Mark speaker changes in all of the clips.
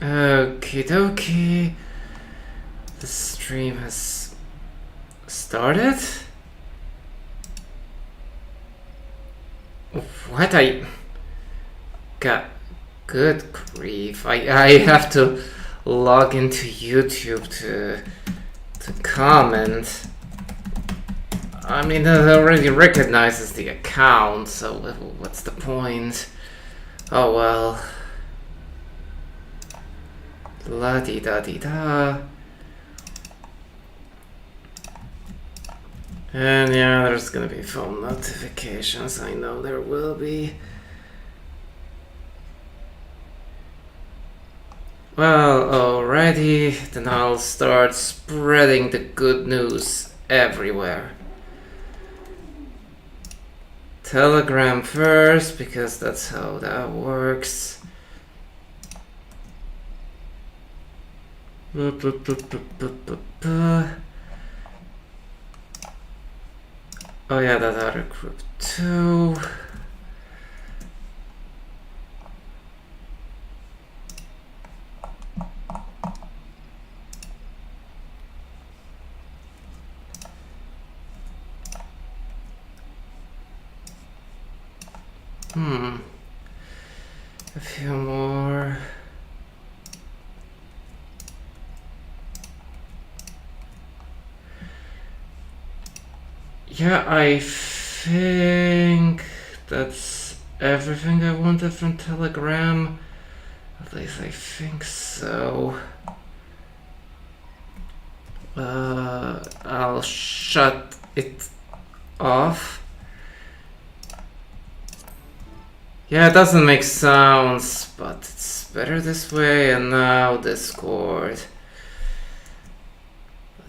Speaker 1: Okie dokie. The stream has started. What I got? Good grief! I have to log into YouTube to comment. I mean, it already recognizes the account, so what's the point? Oh well. La di da di da. And yeah, there's gonna be phone notifications. I know there will be. Well, alrighty, then I'll start spreading the good news everywhere. Telegram first, because that's how that works. Oh yeah, that other group too. A few more. Yeah, I think that's everything I wanted from Telegram. At least I think so. I'll shut it off. Yeah, it doesn't make sounds, but it's better this way. And now Discord.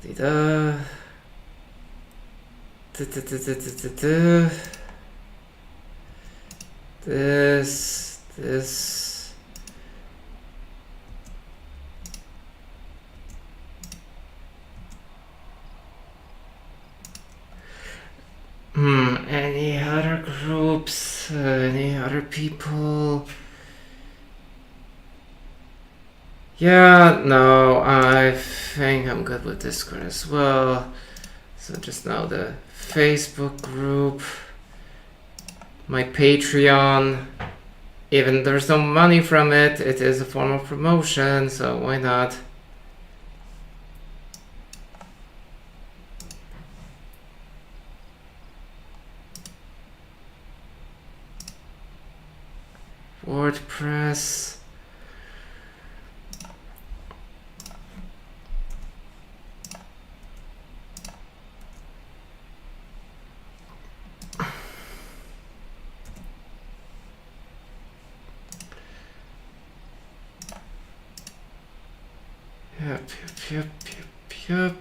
Speaker 1: Da-dee-da. This. Any other groups? Any other people? Yeah, no, I think I'm good with Discord as well. So just now the Facebook group, my Patreon. Even there's no money from it, it is a form of promotion, so why not? WordPress. Yep.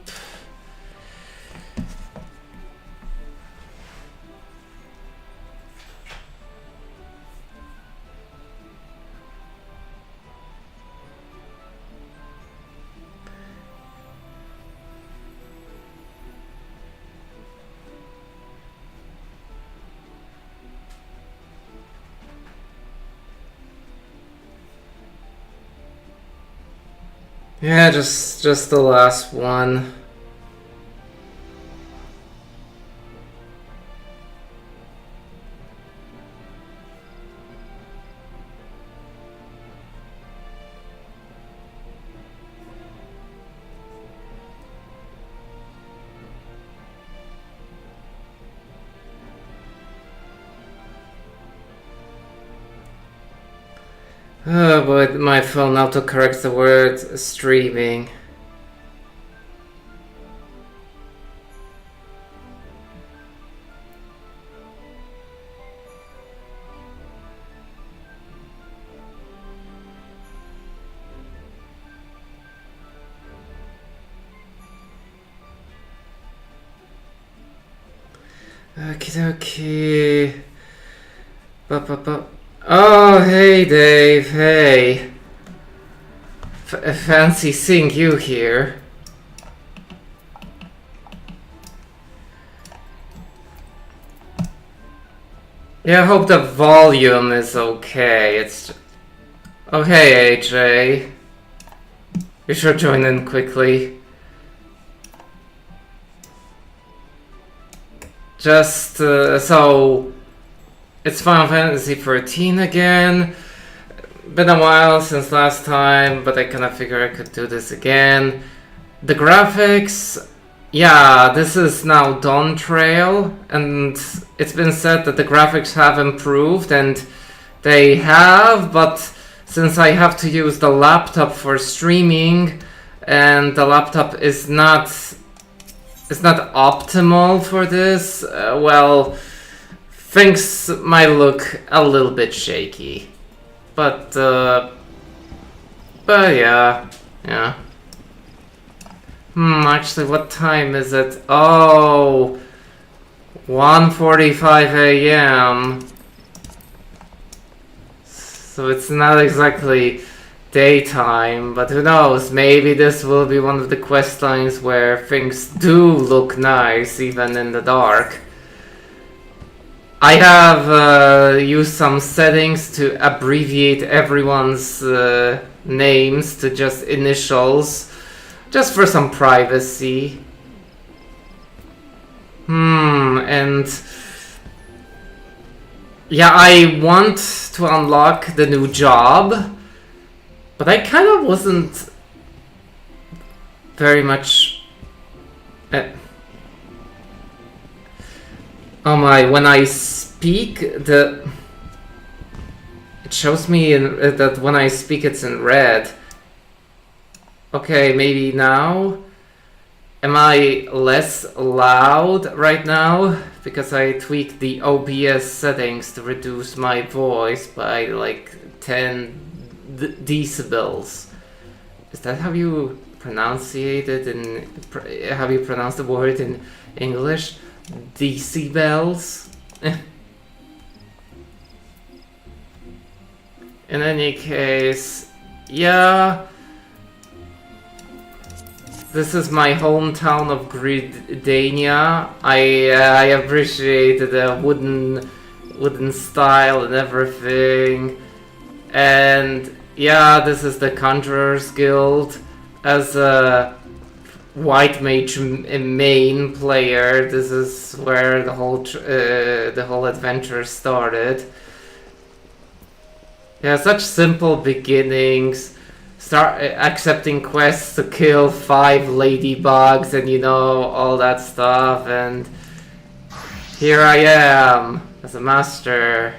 Speaker 1: Yeah, just the last one. Oh boy, my phone autocorrects the word streaming. Okie dokie. Oh, hey Dave, hey. Fancy seeing you here. Yeah, I hope the volume is okay. It's... Oh, hey AJ. You should join in quickly. Just so it's Final Fantasy 14 again. Been a while since last time, but I kind of figure I could do this again. The graphics, yeah, this is now Dawn Trail, and it's been said that the graphics have improved, and they have, but since I have to use the laptop for streaming, and the laptop is not optimal for this, well, things might look a little bit shaky. But yeah. Actually, what time is it? Oh, 1:45 a.m. So it's not exactly daytime, but who knows? Maybe this will be one of the quest lines where things do look nice even in the dark. I have used some settings to abbreviate everyone's names to just initials, just for some privacy. And yeah, I want to unlock the new job, but I kind of wasn't very much... Oh my, when I speak, it shows me that when I speak it's in red. Okay, maybe now? Am I less loud right now? Because I tweaked the OBS settings to reduce my voice by like 10 decibels. Is that how you pronunciate it how you pronounce the word in English? Decibels? In any case, yeah. This is my hometown of Gridania. I appreciate the wooden style and everything. And yeah, this is the Conjurer's Guild. As a White Mage main player, this is where the whole adventure started. Yeah, such simple beginnings. Start accepting quests to kill 5 ladybugs and all that stuff, and here I am as a master.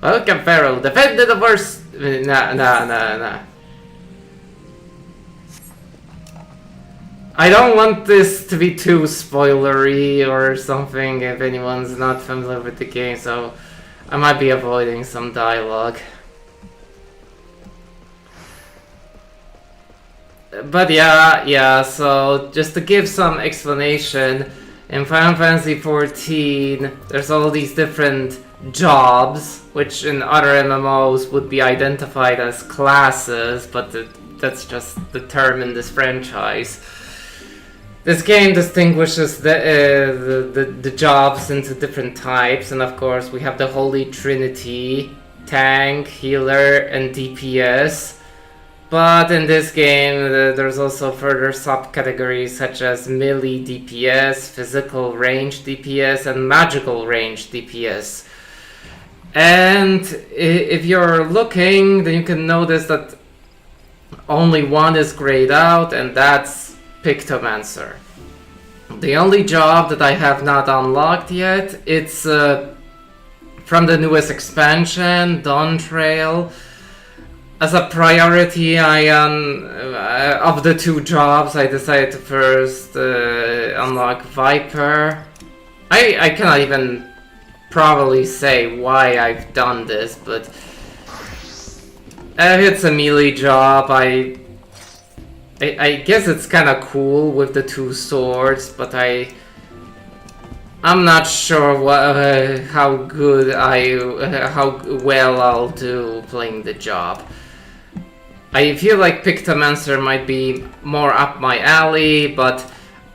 Speaker 1: Welcome, Pharaoh. Defend the worst. Nah. I don't want this to be too spoilery or something if anyone's not familiar with the game, so I might be avoiding some dialogue. But yeah, so just to give some explanation, in Final Fantasy 14, there's all these different jobs, which in other MMOs would be identified as classes, but that's just the term in this franchise. This game distinguishes the jobs into different types, and of course we have the Holy Trinity, tank, healer, and DPS. But in this game there's also further subcategories such as melee DPS, physical range DPS, and magical range DPS. And if you're looking, then you can notice that only one is grayed out, and that's Pictomancer. The only job that I have not unlocked yet, it's from the newest expansion, Dawn Trail. As a priority, of the 2 jobs, I decided to first unlock Viper. I cannot even probably say why I've done this, but it's a melee job. I guess it's kind of cool with the 2 swords, but I'm not sure how well I'll do playing the job. I feel like Pictomancer might be more up my alley, but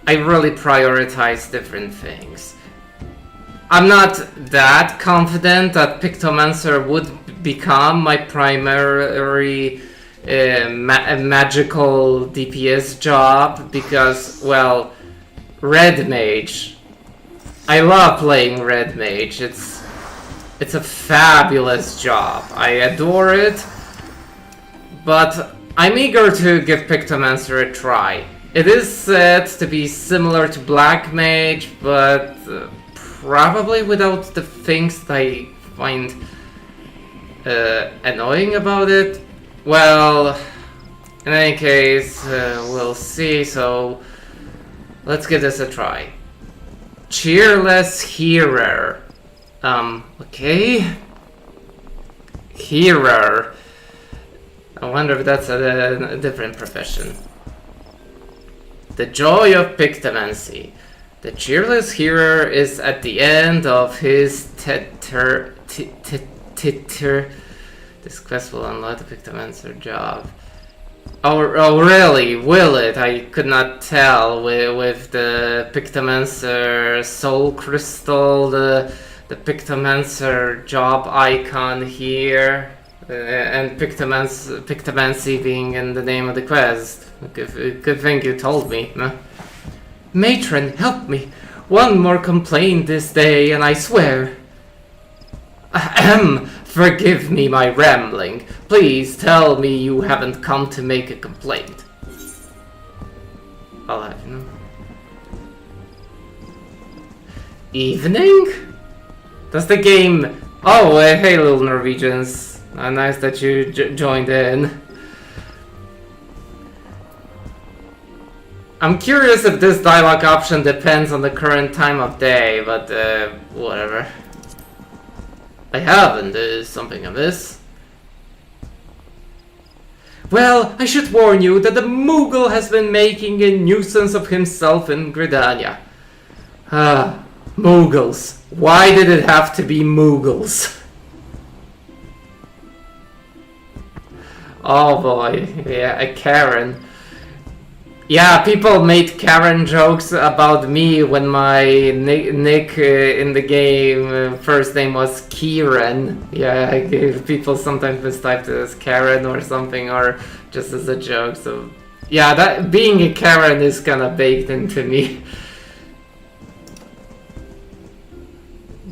Speaker 1: I really prioritize different things. I'm not that confident that Pictomancer would become my primary magical DPS job because, well, Red Mage. I love playing Red Mage. It's a fabulous job. I adore it. But I'm eager to give Pictomancer a try. It is said to be similar to Black Mage, but probably without the things that I find annoying about it. Well, in any case, we'll see, so let's give this a try. Cheerless Hearer. Okay. Hearer. I wonder if that's a different profession. The joy of Pictomancy. The cheerless hearer is at the end of his titter. This quest will unlock the Pictomancer job. Oh, really? Will it? I could not tell with the Pictomancer soul crystal, the Pictomancer job icon here. And Pictomancy being in the name of the quest. Good thing you told me. Huh? Matron, help me. One more complaint this day, and I swear. Ahem. Forgive me my rambling. Please tell me you haven't come to make a complaint. I'll have you know. Evening? Does the game... Oh, hey little Norwegians. Nice that you joined in. I'm curious if this dialogue option depends on the current time of day, but whatever. I haven't. Is something amiss? Well, I should warn you that the Moogle has been making a nuisance of himself in Gridania. Ah, Moogles. Why did it have to be Moogles? Oh boy, yeah, a Karen. Yeah, people made Karen jokes about me when my nick in the game first name was Kieran. Yeah, people sometimes mistyped it as Karen or something, or just as a joke. So yeah, that being a Karen is kind of baked into me.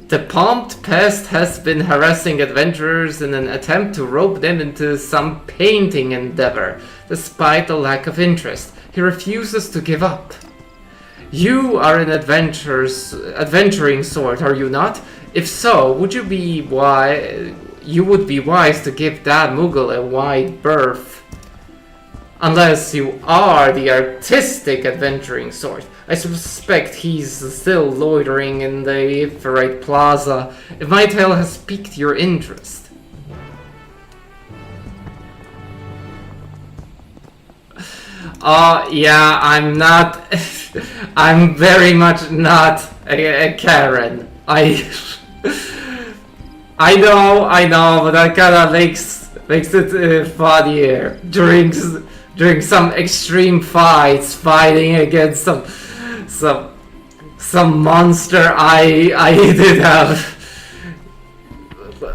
Speaker 1: The pumped pest has been harassing adventurers in an attempt to rope them into some painting endeavor, despite the lack of interest. He refuses to give up. You are an adventuring sort, are you not? If so, would you be wise? You would be wise to give that Moogle a wide berth. Unless you are the artistic adventuring sort. I suspect he's still loitering in the Ferrite Plaza. If my tale has piqued your interest. Yeah, I'm not... I'm very much not a Karen. I know, but that kind of makes it funnier during some extreme fights, fighting against some monster. I did have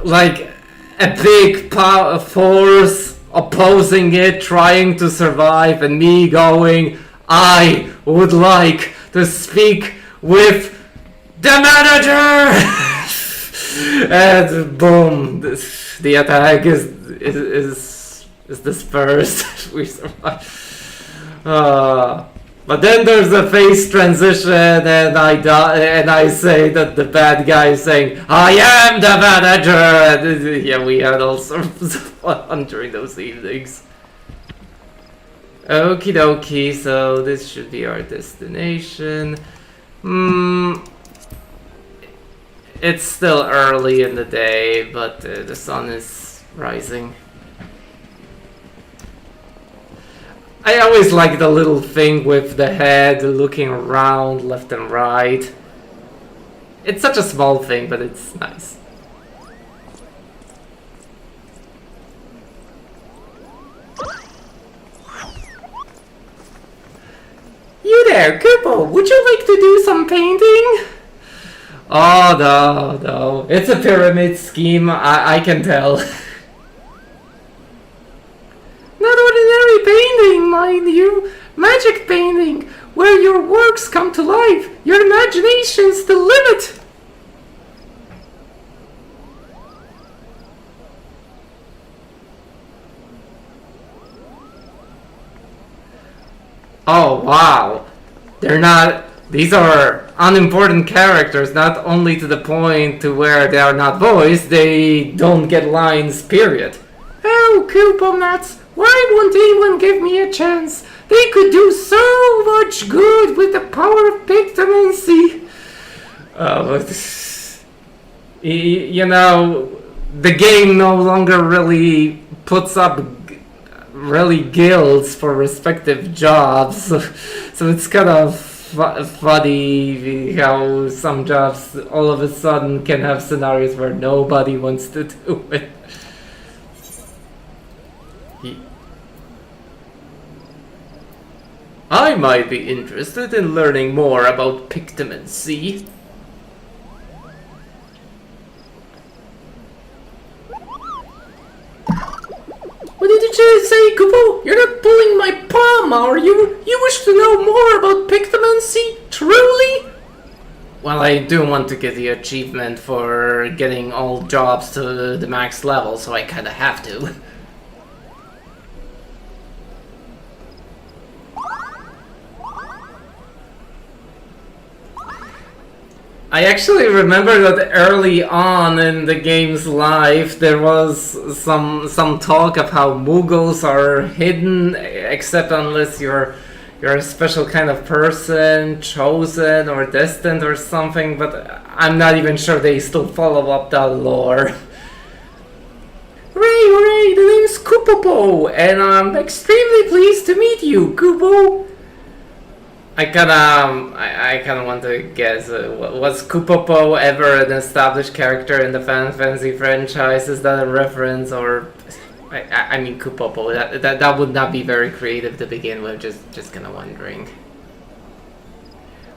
Speaker 1: like a big force opposing it, trying to survive, and me going, I would like to speak with the manager. And boom, the attack is dispersed. We survive. But then there's a face transition, and I die, and I say that the bad guy is saying, I am the manager! And, yeah, we had all sorts of fun during those evenings. Okie dokie, so this should be our destination. It's still early in the day, but the sun is rising. I always like the little thing with the head looking around left and right. It's such a small thing, but it's nice. You there, Kupo, would you like to do some painting? Oh, no. It's a pyramid scheme, I can tell. Not ordinary painting, mind you. Magic painting, where your works come to life. Your imagination's the limit. Oh, wow. These are unimportant characters, not only to the point to where they are not voiced, they don't get lines, period. Oh, Koopa Nuts, why won't anyone give me a chance? They could do so much good with the power of Pictomancy. You know, the game no longer really puts up really guilds for respective jobs, so it's kind of funny how some jobs all of a sudden can have scenarios where nobody wants to do it. I might be interested in learning more about Pictomancy. What did you say, Kupo? You're not pulling my palm, are you? You wish to know more about Pictomancy? Truly? Well, I do want to get the achievement for getting all jobs to the max level, so I kinda have to. I actually remember that early on in the game's life there was some talk of how Muggles are hidden, except unless you're a special kind of person, chosen or destined or something, but I'm not even sure they still follow up that lore. Hooray, the name's Kupopo, and I'm extremely pleased to meet you, Kupo. I kinda want to guess, was Kupopo ever an established character in the Final Fantasy franchise? Is that a reference, or... I mean Kupopo, that would not be very creative to begin with, just kinda wondering.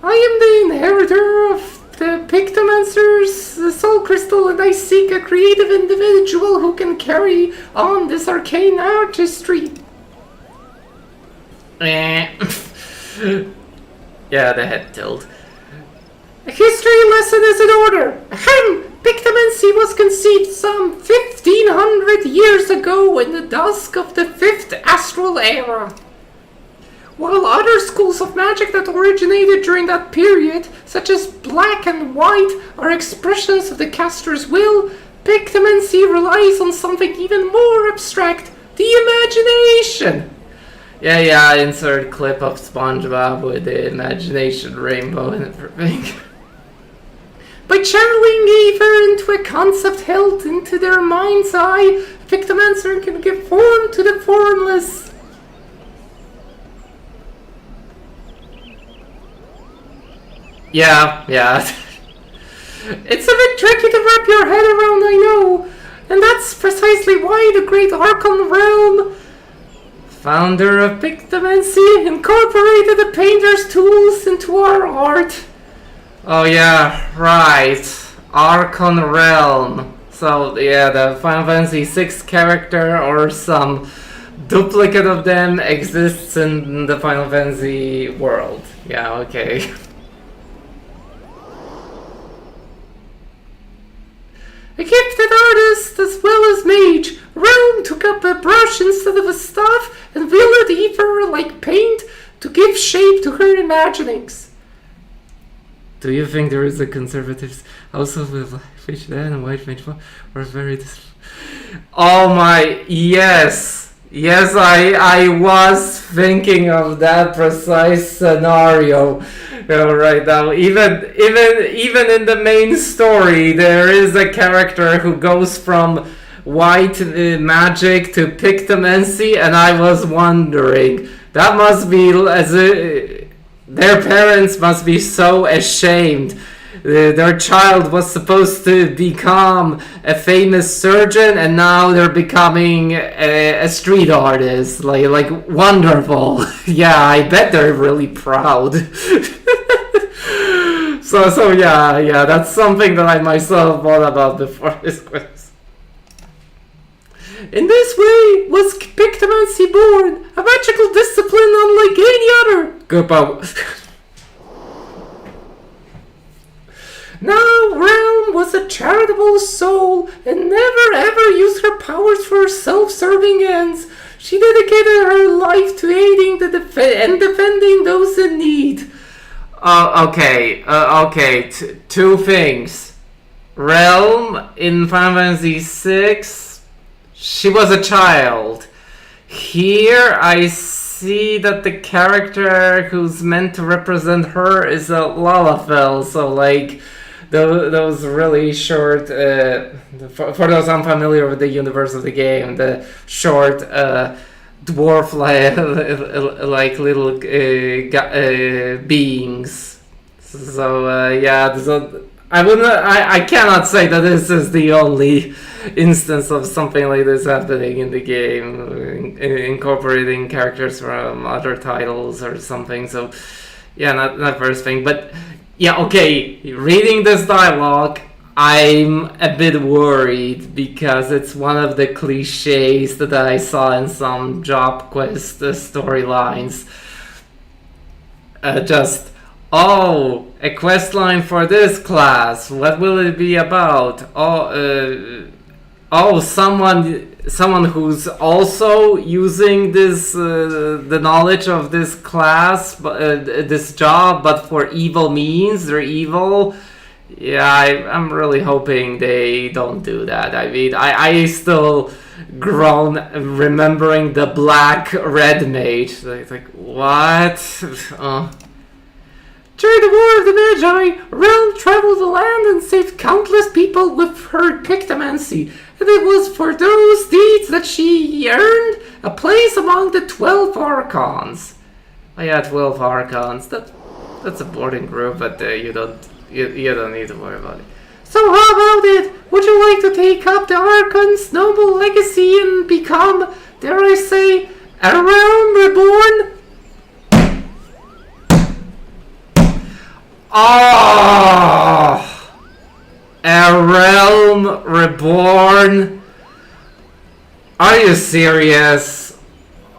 Speaker 1: I am the inheritor of the Pictomancer's soul crystal, and I seek a creative individual who can carry on this arcane artistry. Yeah, the head tilt. A history lesson is in order. Ahem! Pictomancy was conceived some 1500 years ago in the dusk of the 5th astral era. While other schools of magic that originated during that period, such as black and white, are expressions of the caster's will, Pictomancy relies on something even more abstract, the imagination. Yeah, insert clip of SpongeBob with the imagination rainbow and everything. By channeling either into a concept held into their mind's eye, Pictomancer can give form to the formless. Yeah. It's a bit tricky to wrap your head around, I know. And that's precisely why the great Archon Realm, founder of Pictomancy, incorporated the painter's tools into our art. Oh yeah, right. Archon Realm. So yeah, the Final Fantasy VI character or some duplicate of them exists in the Final Fantasy world. Yeah, okay. A gifted artist as well as mage, Realm took up a brush instead of a staff and wielded ether like paint to give shape to her imaginings. Do you think there is a conservative also with fish there and a white mage or very Oh my, yes, I was thinking of that precise scenario. Right now, even in the main story, there is a character who goes from white magic to Pictomancy, and I was wondering, that must be their parents must be so ashamed. Their child was supposed to become a famous surgeon, and now they're becoming a street artist. Like wonderful. Yeah, I bet they're really proud. So yeah, that's something that I myself thought about before this quiz. In this way was Pictomancy born, a magical discipline unlike any other. Goodbye. Now Realm was a charitable soul and never ever used her powers for self-serving ends. She dedicated her life to aiding and defending those in need. Okay. Two things. Realm in Final Fantasy VI, she was a child. Here I see that the character who's meant to represent her is a Lalafell, so like those really short, for those unfamiliar with the universe of the game, the short dwarf like little beings. So yeah, so I cannot say that this is the only instance of something like this happening in the game, incorporating characters from other titles or something. So yeah, not first thing, but yeah, okay, reading this dialogue, I'm a bit worried because it's one of the cliches that I saw in some job quest storylines. A quest line for this class. What will it be about? Someone who's also using this the knowledge of this class, this job, but for evil means. They're evil. Yeah, I'm really hoping they don't do that. I mean, I still groan remembering the black-red mage. Like what? During the War of the Magi, Realm traveled the land and saved countless people with her Pictomancy, and it was for those deeds that she earned a place among the 12 Archons. Oh yeah, 12 Archons. That's a boring group, but you don't need to worry about it. So how about it? Would you like to take up the Archon's noble legacy and become, dare I say, a Realm reborn? Oh, a Realm reborn? Are you serious?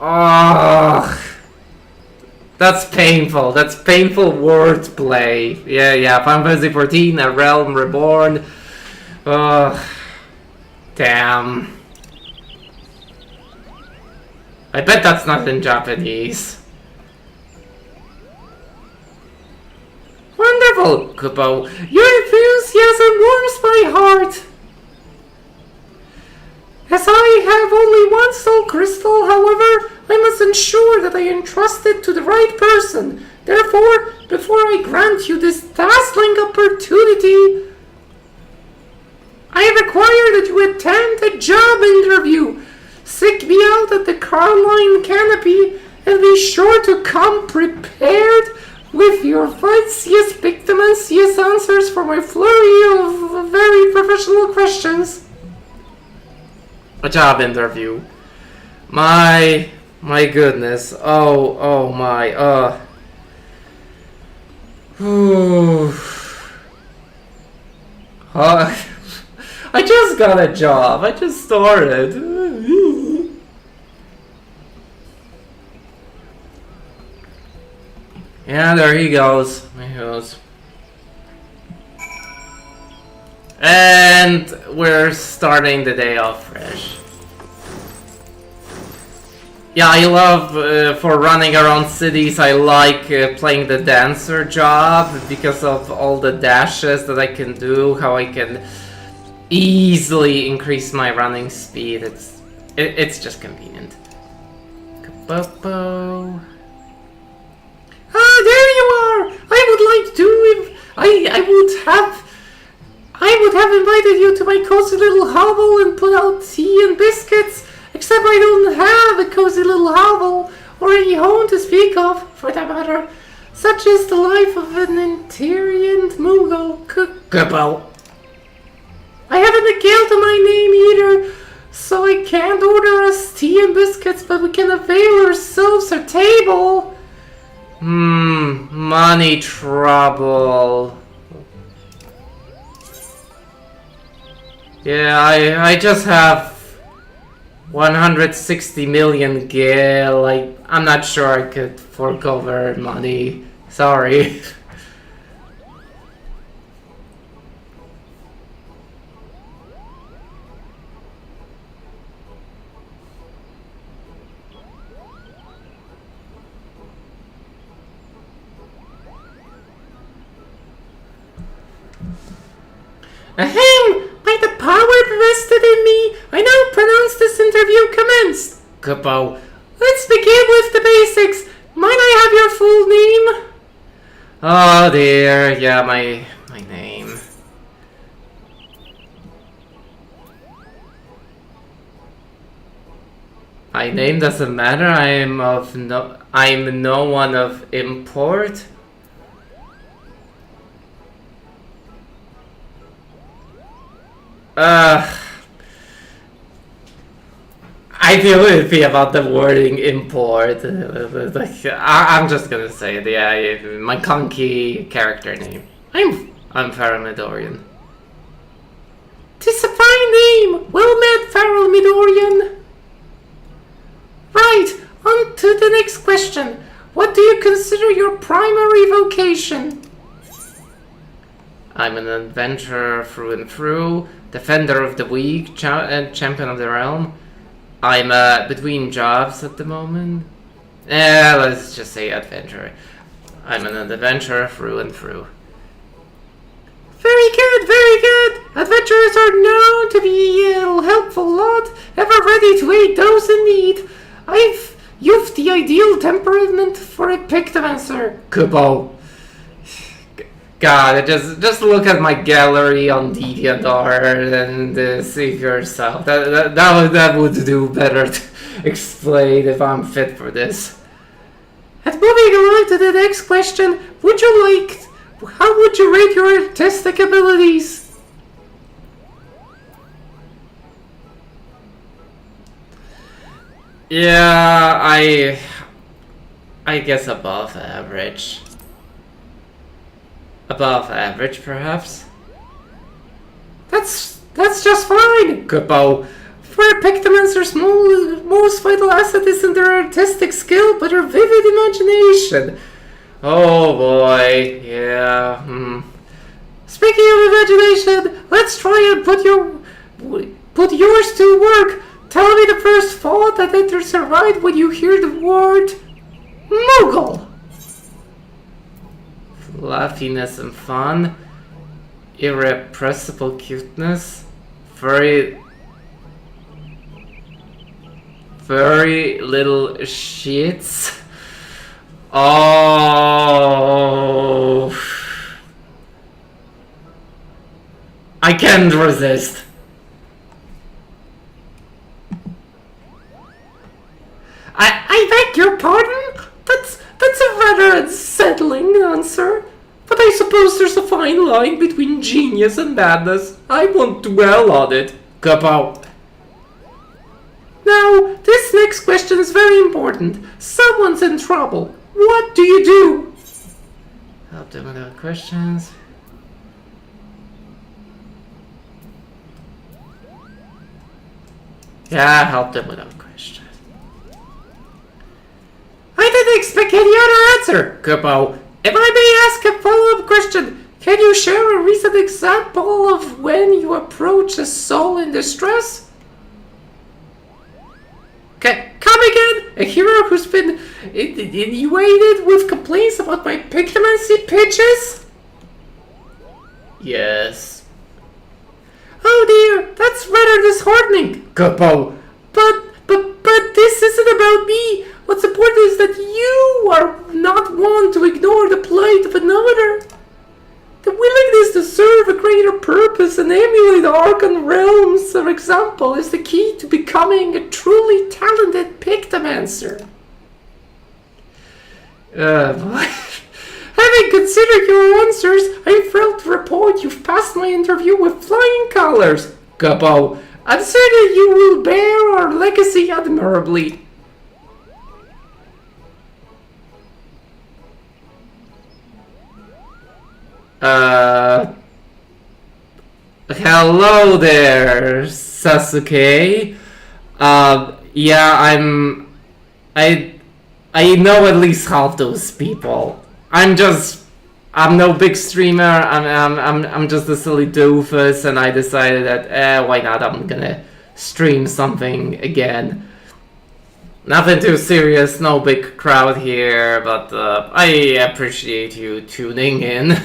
Speaker 1: Oh, that's painful. That's painful wordplay. Yeah. Final Fantasy 14, a Realm reborn. Oh, damn. I bet that's not in Japanese. Wonderful, Kupo. Your enthusiasm warms my heart. As I have only one soul crystal, however, I must ensure that I entrust it to the right person. Therefore, before I grant you this dazzling opportunity, I require that you attend a job interview. Seek me out at the Carline Canopy and be sure to come prepared with your fanciest Pictomancious answers for my flurry of very professional questions. A job interview. My goodness. Oh my. I just got a job. I just started. Yeah, there he goes. And we're starting the day off fresh. Yeah, I love, for running around cities, I like playing the dancer job because of all the dashes that I can do, how I can easily increase my running speed. It's just convenient. Kapopo. Ah, there you are! I would have invited you to my cozy little hovel and put out tea and biscuits, except I don't have a cozy little hovel, or any home to speak of, for that matter. Such is the life of an interior Moogle Kupo. I haven't a gale to my name either, so I can't order us tea and biscuits, but we can avail ourselves a table. Money trouble. Yeah, I just have 160 million gil. I'm not sure I could fork over money. Sorry. Ahem! By the power vested in me, I now pronounce this interview commenced. Kupo, let's begin with the basics. Might I have your full name? Oh dear, yeah, my name. My name doesn't matter. I'm no one of import. I feel it'd be about the wording import. I'm just gonna say it. Yeah, my conky character name. I'm Faramidorian. 'Tis a fine name. Well met, Faramidorian. Right, on to the next question. What do you consider your primary vocation? I'm an adventurer through and through, defender of the weak, champion of the realm. I'm between jobs at the moment. Let's just say adventurer. I'm an adventurer through and through. Very good, very good. Adventurers are known to be a helpful lot, ever ready to aid those in need. You've the ideal temperament for a Pictomancer. Kubo. God, just look at my gallery on DeviantArt and see for yourself. That would do better to explain if I'm fit for this. And moving on to the next question, how would you rate your artistic abilities? Yeah, I guess above average. Above average, perhaps? That's just fine, Kupo. For a Pictomancer's most vital asset isn't their artistic skill, but their vivid imagination. Oh boy, yeah. Speaking of imagination, let's try and put yours to work. Tell me the first thought that enters your mind when you hear the word Moogle. Fluffiness and fun, irrepressible cuteness, very little shits. Oh, I can't resist. I beg your pardon? That's a rather unsettling answer. But I suppose there's a fine line between genius and madness. I won't dwell on it. Kapow. Now, this next question is very important. Someone's in trouble. What do you do? Help them without questions. Yeah, help them without questions. I didn't expect any other answer, Kupo. If I may ask a follow-up question, can you share a recent example of when you approach a soul in distress? Come again? A hero who's been inundated with complaints about my Pictomancy pitches? Yes. Oh dear, that's rather disheartening, Kupo. But this isn't about me. What's important is that you are not one to ignore the plight of another. The willingness to serve a greater purpose and emulate the Archon realms, for example, is the key to becoming a truly talented Pictomancer. Having considered your answers, I'm thrilled to report you've passed my interview with flying colors, Kupo. I'm certain you will bear our legacy admirably. Hello there, Sasuke. Yeah, I know at least half those people. I'm no big streamer. I'm just a silly doofus, and I decided that why not? I'm gonna stream something again. Nothing too serious, no big crowd here, but I appreciate you tuning in.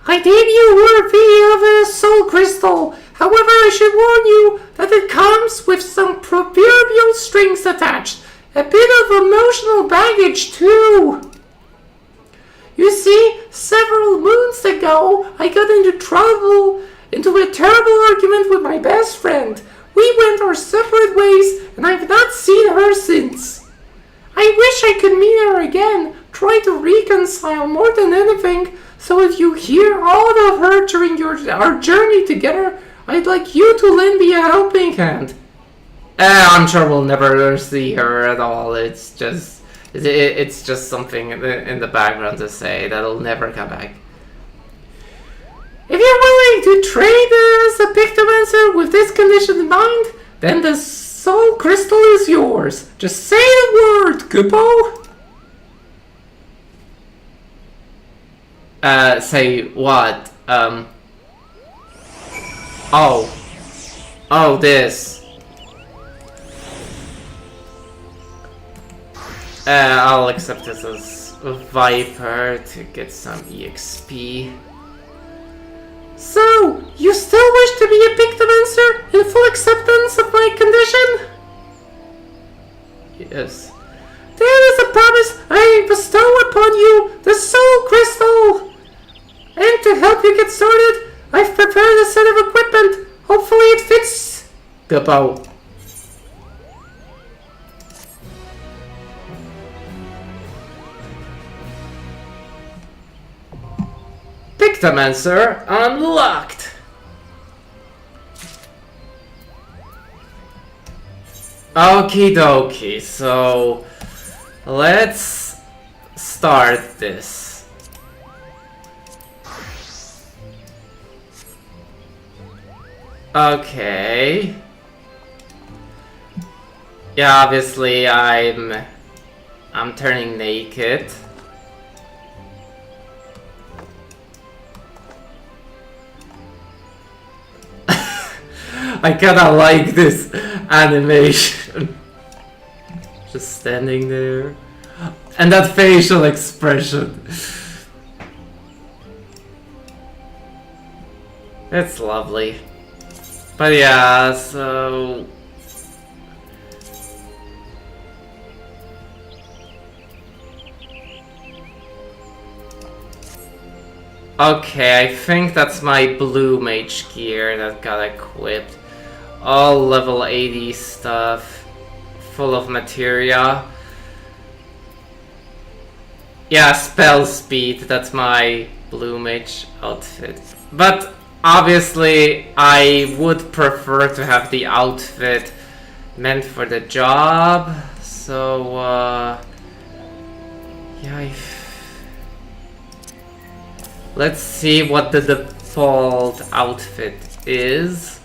Speaker 1: I gave you worthy of a soul crystal. However, I should warn you that it comes with some proverbial strings attached. A bit of emotional baggage, too. You see, several moons ago, I got into a terrible argument with my best friend. We went our separate ways, and I've not seen her since. I wish I could meet her again, try to reconcile more than anything, so if you hear aught of her during our journey together, I'd like you to lend me a helping hand. I'm sure we'll never see her at all. It's just something in the background to say that'll never come back. If you're willing to trade as a Pictomancer with this condition in mind, then the soul crystal is yours. Just say the word, Kupo. Say what? Oh, this. I'll accept this as a Viper to get some EXP. So, you still wish to be a Pictomancer in full acceptance of my condition? Yes. There is a promise I bestow upon you, the Soul Crystal! And to help you get started, I've prepared a set of equipment. Hopefully it fits. Goodbye. Pictomancer unlocked. Okie dokie, so let's start this. Okay. Yeah, obviously I'm turning naked. I kinda like this animation. Just standing there. And that facial expression. It's lovely. But yeah, so... Okay, I think that's my blue mage gear that got equipped. All level 80 stuff. Full of materia. Yeah, spell speed, that's my blue mage outfit. But obviously, I would prefer to have the outfit meant for the job. So, yeah, let's see what the default outfit is.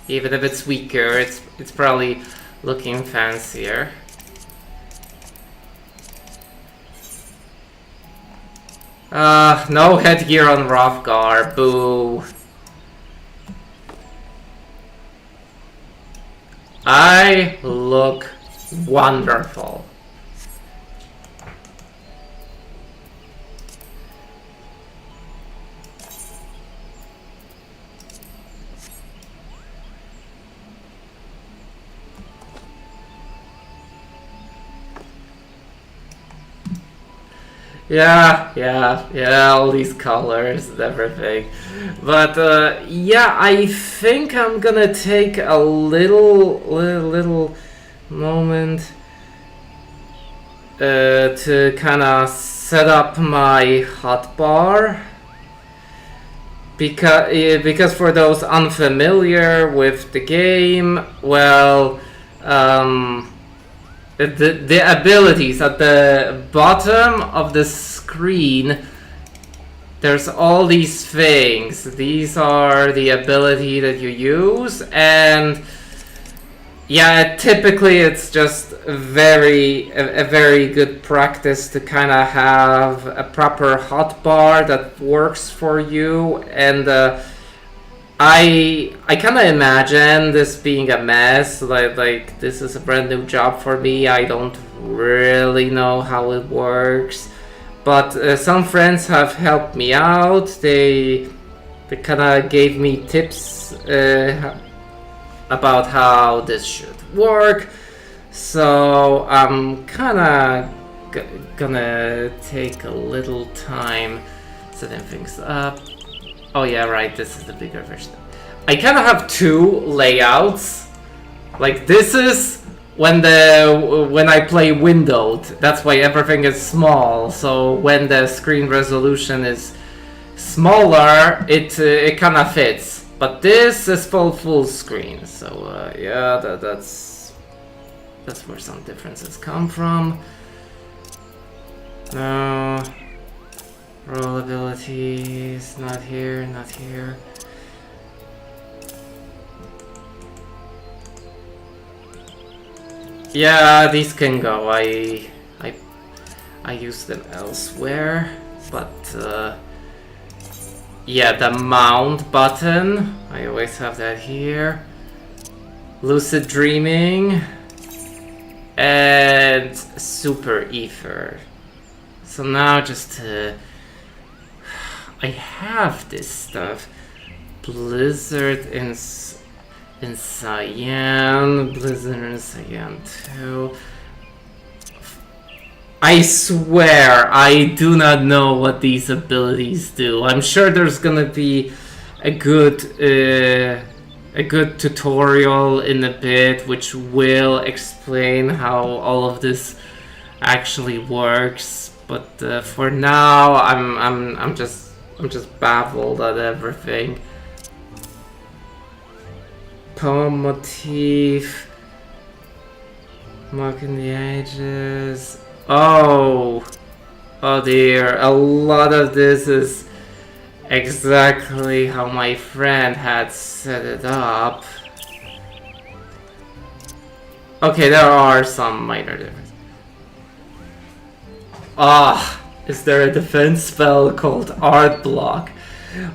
Speaker 1: Even if it's weaker, it's probably looking fancier. No headgear on Hrothgar, boo. I look wonderful. Yeah, all these colors and everything. But, yeah, I think I'm gonna take a little moment to kinda set up my hotbar. Because for those unfamiliar with the game, well, the abilities at the bottom of the screen there's all these things. These are the ability that you use, and yeah, typically it's just a very good practice to kind of have a proper hotbar that works for you. And I kind of imagine this being a mess. Like this is a brand new job for me. I don't really know how it works, but some friends have helped me out. They kind of gave me tips about how this should work. So I'm kind of gonna take a little time setting things up. Oh yeah, right, this is the bigger version. I kind of have two layouts. Like this is when I play windowed. That's why everything is small. So when the screen resolution is smaller, it kind of fits. But this is full screen. So yeah, that's where some differences come from. No. Roll abilities, not here, not here. Yeah, these can go. I use them elsewhere, but yeah, the mount button, I always have that here. Lucid dreaming and super ether. So now just I have this stuff. Blizzard in Cyan, Blizzard in Cyan 2. I swear I do not know what these abilities do. I'm sure there's gonna be a good tutorial in a bit which will explain how all of this actually works. But for now, I'm just baffled at everything. Poem motif, Mark in the Ages. Oh dear! A lot of this is exactly how my friend had set it up. Okay, there are some minor differences. Is there a defense spell called Art Block?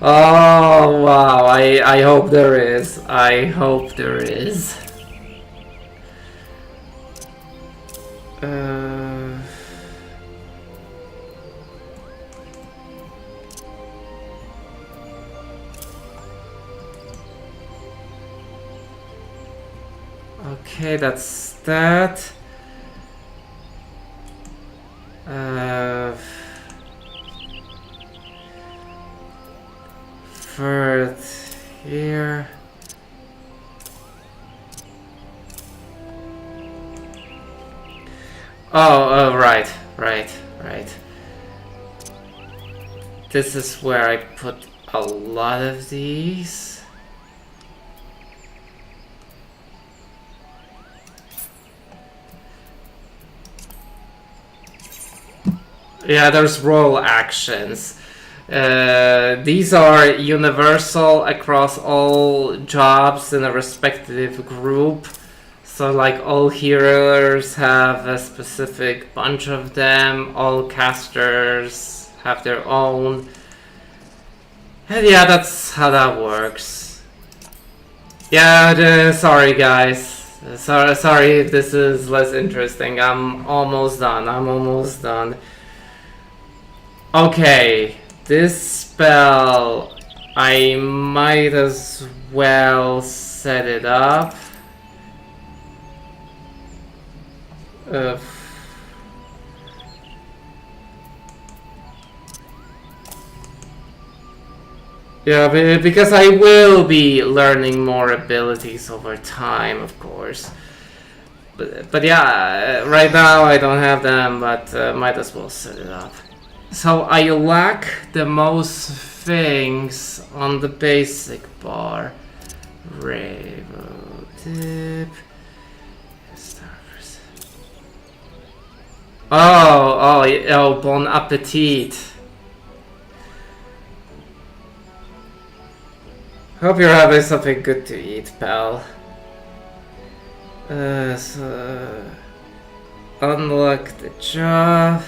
Speaker 1: Oh wow, I hope there is. I hope there is. Okay, that's that. First here. Oh, right. This is where I put a lot of these. Yeah, there's role actions. These are universal across all jobs in a respective group. So like all healers have a specific bunch of them, all casters have their own. And yeah, that's how that works. Yeah, sorry guys. Sorry if this is less interesting. I'm almost done. Okay, this spell, I might as well set it up. Yeah, because I will be learning more abilities over time, of course. But yeah, right now I don't have them, but might as well set it up. So I lack the most things on the basic bar. Rainbow tip. Oh, bon appetit. Hope you're having something good to eat, pal. Unlock the job.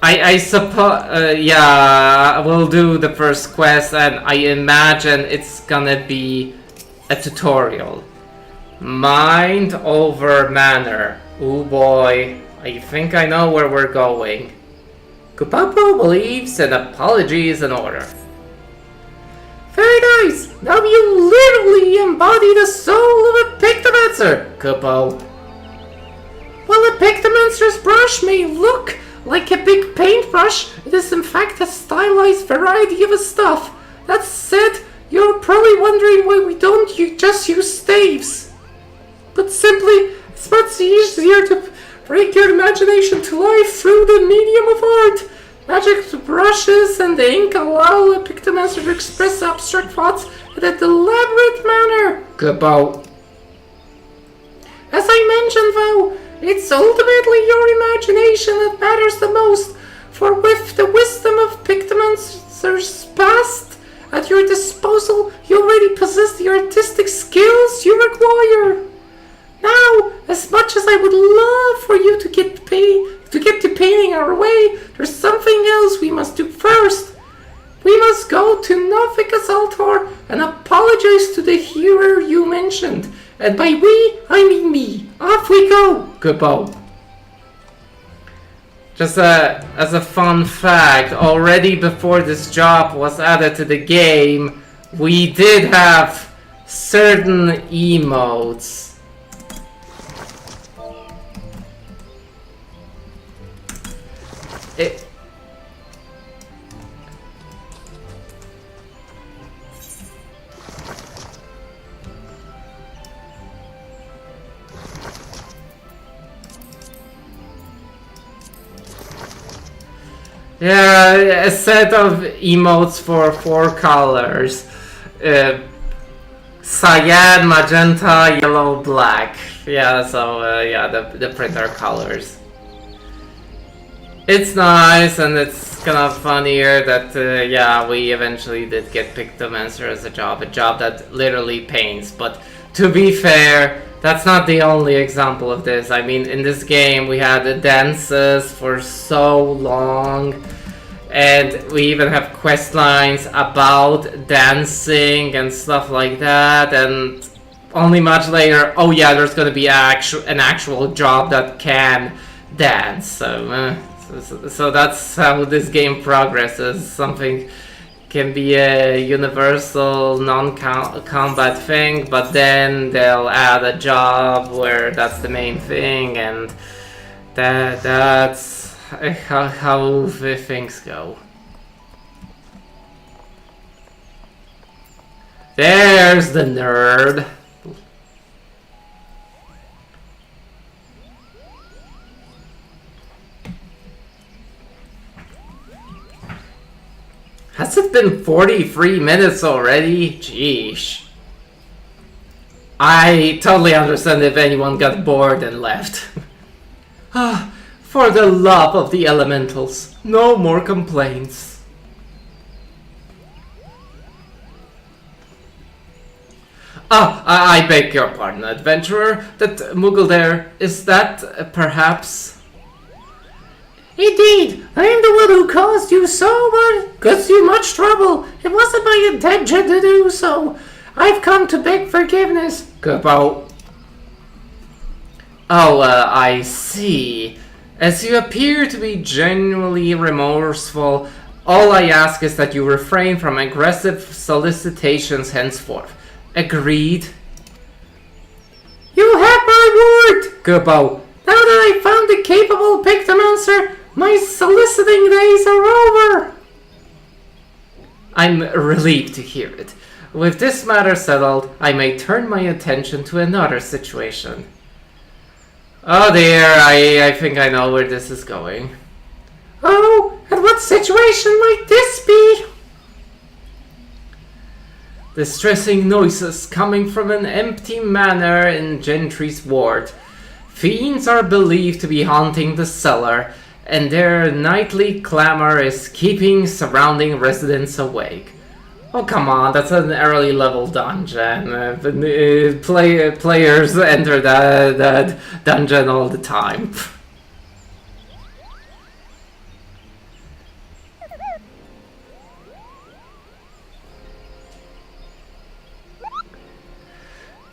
Speaker 1: I suppose, yeah, we'll do the first quest, and I imagine it's gonna be a tutorial. Mind over manner. Oh boy, I think I know where we're going. Kupapo believes an apology is in order. Very nice! Now you literally embody the soul of a Pictomancer, Kupo. While a Pictomancer's brush may look like a big paintbrush, it is in fact a stylized variety of a stuff. That said, you're probably wondering why we don't just use staves. But simply, it's much easier to bring your imagination to life through the medium of art. Magic brushes and the ink allow a Pictomancer to express abstract thoughts in a deliberate manner. Kupo. As I mentioned though, it's ultimately your imagination that matters the most, for with the wisdom of Pictomancer's past at your disposal, you already possess the artistic skills you require. Now, as much as I would love for you to get to painting our way, there's something else we must do first. We must go to Novika's altar and apologize to the hero you mentioned. And by we, I mean me. Off we go, Kupo. Just as a fun fact, already before this job was added to the game, we did have certain emotes. Yeah, a set of emotes for 4 colors. Cyan, magenta, yellow, black. Yeah, so yeah, the printer colors. It's nice, and it's kind of funnier that yeah, we eventually did get Pictomancer as a job that literally paints. But to be fair, that's not the only example of this. I mean, in this game we had the dances for so long, and we even have quest lines about dancing and stuff like that, and only much later, oh yeah, there's gonna be an actual job that can dance. So that's how this game progresses. Something can be a universal non-combat thing, but then they'll add a job where that's the main thing, and that's how the things go. There's the nerd. Has it been 43 minutes already? Jeesh. I totally understand if anyone got bored and left. Ah, for the love of the elementals, no more complaints. Ah, I beg your pardon, adventurer. That Moogle there, is that perhaps... Indeed, I am the one who caused you much trouble. It wasn't my intention to do so. I've come to beg forgiveness. Kupo. Oh, I see. As you appear to be genuinely remorseful, all I ask is that you refrain from aggressive solicitations henceforth. Agreed? You have my word, Kupo. Now that I found the capable Pictomancer, my soliciting days are over. I'm relieved to hear it. With this matter settled, I may turn my attention to another situation. Oh dear, I think I know where this is going. Oh, and what situation might this be? Distressing noises coming from an empty manor in Gentry's ward. Fiends are believed to be haunting the cellar, and their nightly clamor is keeping surrounding residents awake. Oh come on, that's an early level dungeon. Players enter that dungeon all the time.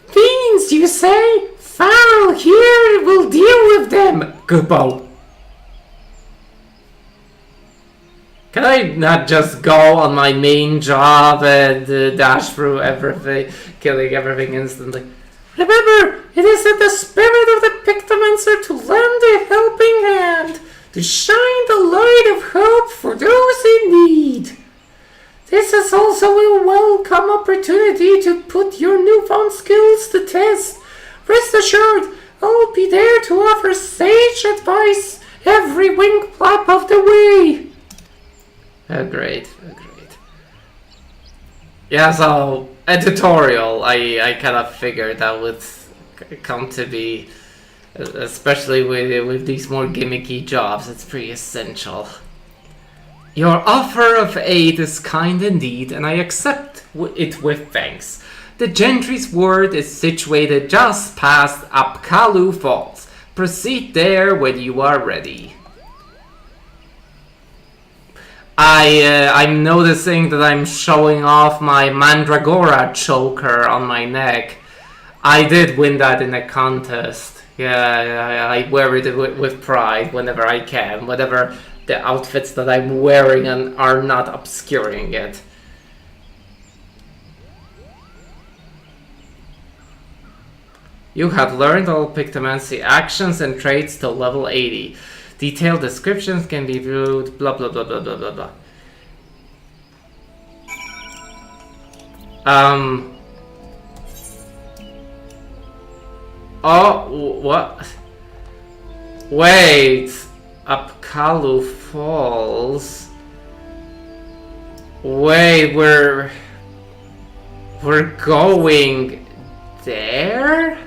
Speaker 1: Fiends, you say? Foul, here, we'll deal with them. Goodbye. Can I not just go on my main job and dash through everything, killing everything instantly? Remember, it is in the spirit of the Pictomancer to lend a helping hand, to shine the light of hope for those in need. This is also a welcome opportunity to put your newfound skills to test. Rest assured, I'll be there to offer sage advice every wing flap of the way. Great. Yeah, so a tutorial, I kind of figured that would come to be, especially with these more gimmicky jobs, it's pretty essential. Your offer of aid is kind indeed, and I accept it with thanks. The Gentry's ward is situated just past Apkalu Falls. Proceed there when you are ready. I'm noticing that I'm showing off my Mandragora choker on my neck. I did win that in a contest. Yeah, I wear it with pride whenever I can, whenever the outfits that I'm wearing are not obscuring it. You have learned all Pictomancy actions and traits to level 80. Detailed descriptions can be viewed, blah blah blah blah blah blah blah. Oh, what? Wait, Apkalu Falls. Wait, we're going there?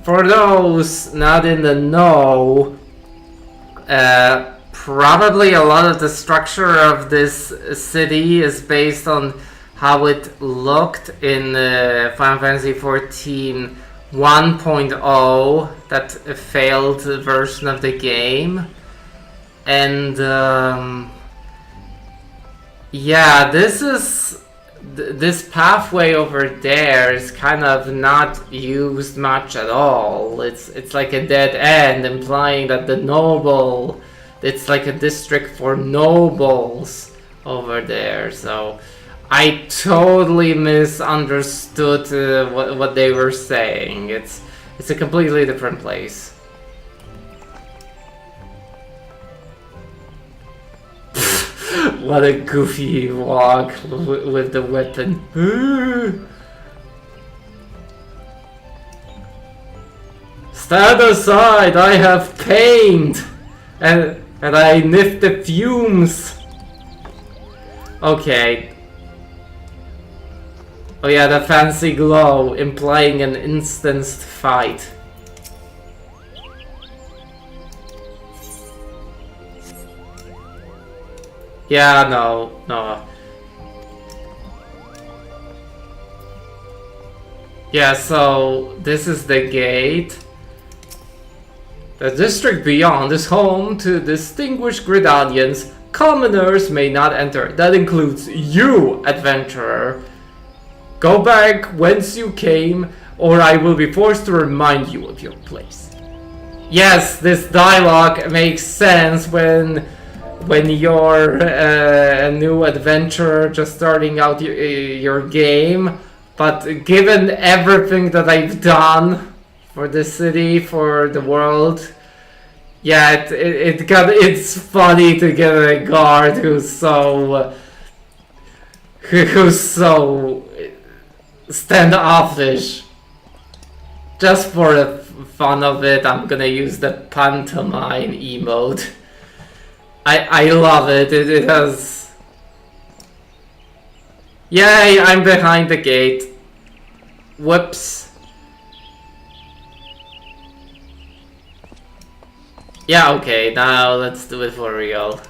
Speaker 1: For those not in the know, probably a lot of the structure of this city is based on how it looked in Final Fantasy XIV 1.0, that failed version of the game. And yeah, this pathway over there is kind of not used much at all. It's like a dead end, implying that it's like a district for nobles over there. So I totally misunderstood what they were saying. It's a completely different place. What a goofy walk with the weapon. Stand aside, I have paint! And I sniff the fumes. Okay. Oh yeah, the fancy glow, implying an instanced fight. Yeah, no. Yeah, so this is the gate. The district beyond is home to distinguished Gridanians. Commoners may not enter. That includes you, adventurer. Go back whence you came, or I will be forced to remind you of your place. Yes, this dialogue makes sense when you're a new adventurer just starting out your game, but given everything that I've done for the city, for the world, yeah, it's funny to get a guard who's so standoffish. Just for the fun of it, I'm gonna use the pantomime emote. I love it. It has... Yay, I'm behind the gate. Whoops. Yeah, okay, now let's do it for real.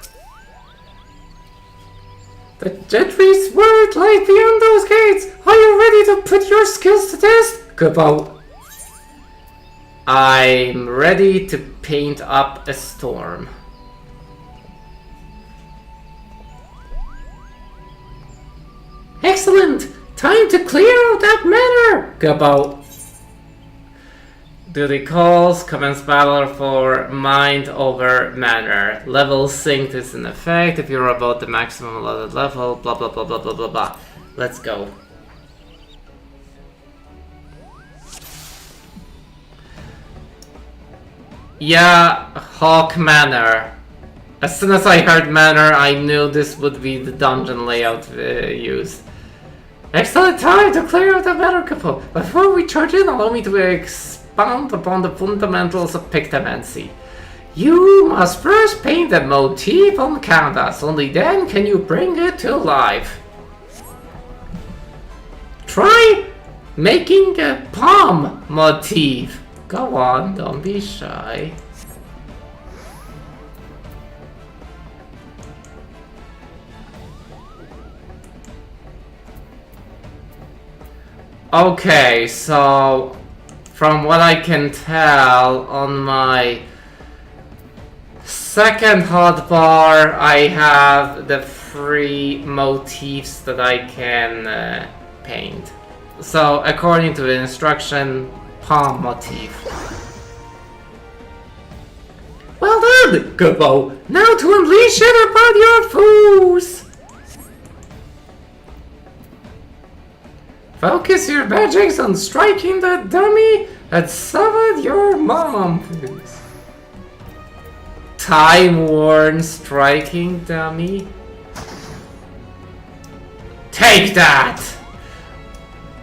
Speaker 1: The Gentry's word lies beyond those gates. Are you ready to put your skills to test? Kupo. I'm ready to paint up a storm. Excellent! Time to clear out that manor! Kupo. Duty calls, commence battle for mind over manor. Level synced is in effect if you're about the maximum allotted level, blah blah blah blah blah blah blah. Let's go. Yeah, Hawk Manor. As soon as I heard Manor, I knew this would be the dungeon layout used. Excellent time to clear out the Manor couple. Before we charge in, allow me to expound upon the fundamentals of Pictomancer. You must first paint the motif on canvas, only then can you bring it to life. Try making a palm motif. Go on, don't be shy. Okay, so from what I can tell on my second hotbar, I have the free motifs that I can paint. So according to the instruction, palm motif. Well done, Kupo! Now to unleash it upon your foes! Focus your magics on striking the dummy that summoned your mom, please. Time-worn striking dummy? Take that!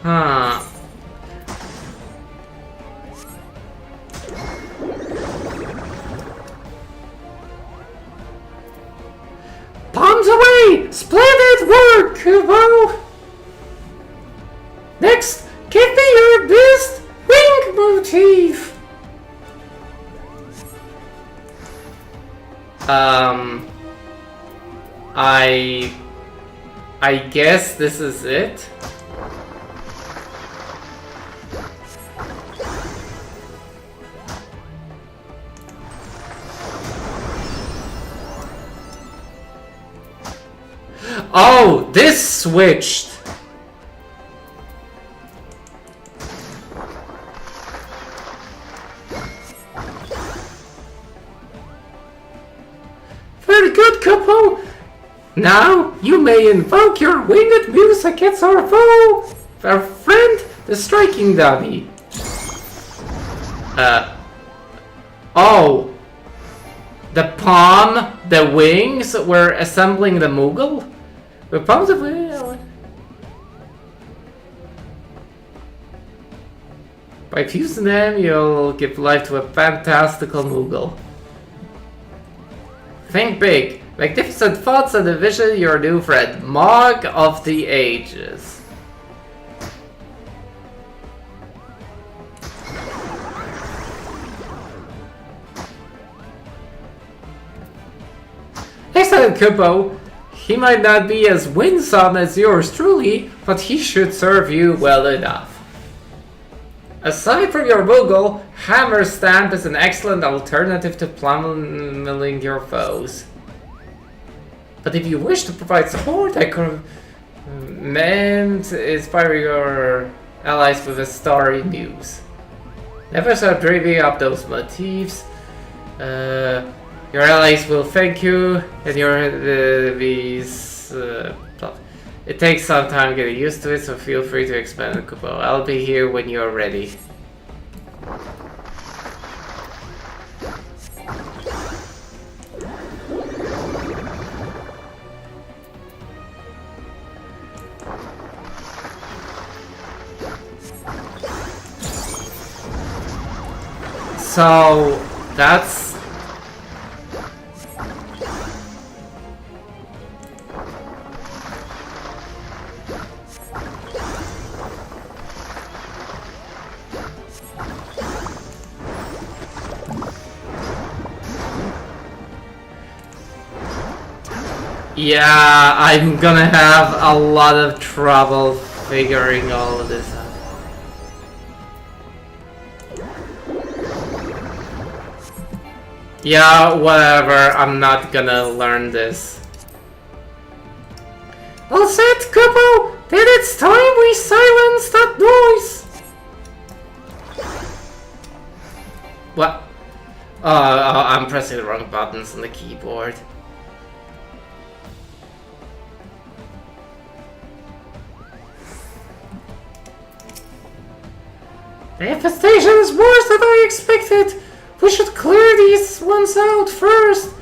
Speaker 1: Huh. Palms away! Splendid work, Kupo! Next, give me your best wing motif! I guess this is it? Oh, this switched! Very good, Kupo! Now, you may invoke your winged muse against our foe! Our friend, the striking dummy. Oh! The palm, the wings, were assembling the Moogle? We're possibly... By fusing them, you'll give life to a fantastical Moogle. Think big. Magnificent thoughts and a vision, your new friend. Mog of the Ages. Excellent, Kupo. He might not be as winsome as yours truly, but he should serve you well enough. Aside from your Moogle, Hammer Stamp is an excellent alternative to pummeling your foes. But if you wish to provide support, I could inspire your allies with a starry muse. Never stop dreaming up those motifs. Your allies will thank you, and it takes some time getting used to it, so feel free to expand the Kupo. I'll be here when you're ready. So that's Yeah, I'm gonna have a lot of trouble figuring all of this out. Yeah, whatever, I'm not gonna learn this. All set, Kupo! Then it's time we silence that noise! What? I'm pressing the wrong buttons on the keyboard. The infestation is worse than I expected! We should clear these ones out first!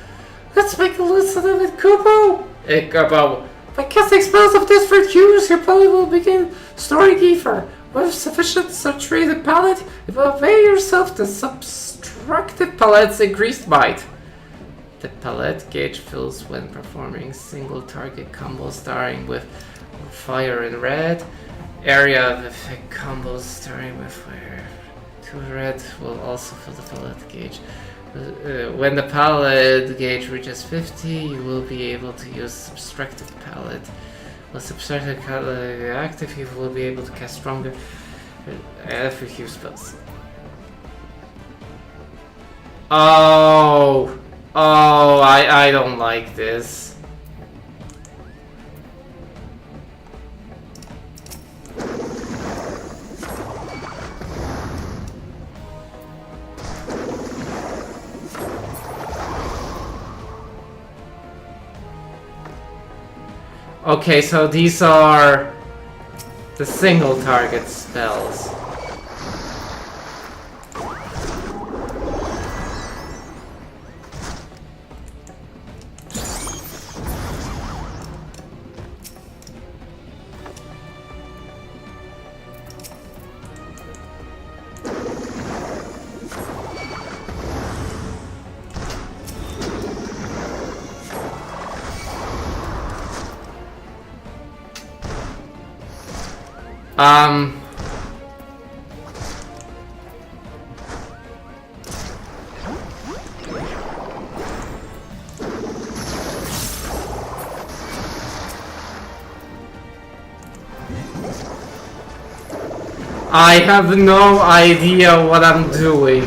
Speaker 1: Let's make a list of them with Kupo! Hey, Kupo. By casting spells of different hues, your palette will begin storing ether. With sufficient saturated palette, you will avail yourself the subtractive palette's increased might. The palette gauge fills when performing single target combos starting with fire in red. Area of effect combos starting with fire. 2 red will also fill the palette gauge. When the palette gauge reaches 50, you will be able to use subtractive palette. When subtractive palette is active, you will be able to cast stronger effective spells. Oh, I don't like this. Okay, so these are the single target spells. I have no idea what I'm doing.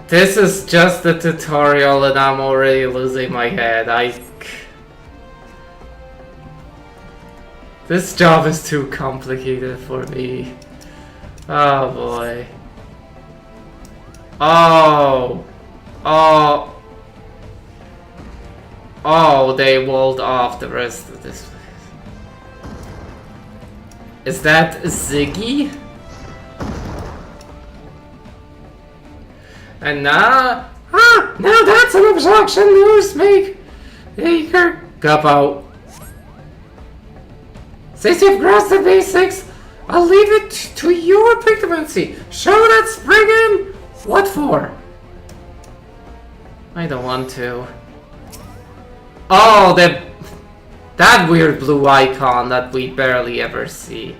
Speaker 1: This is just a tutorial and I'm already losing my head. This job is too complicated for me. Oh boy. Oh, they walled off the rest of this place. Is that Ziggy? And now that's an obstruction newsmaker. Kupo. Since you've grasped the basics, I'll leave it to your Pictomancer. Show that spring in! What for? I don't want to. Oh, that weird blue icon that we barely ever see.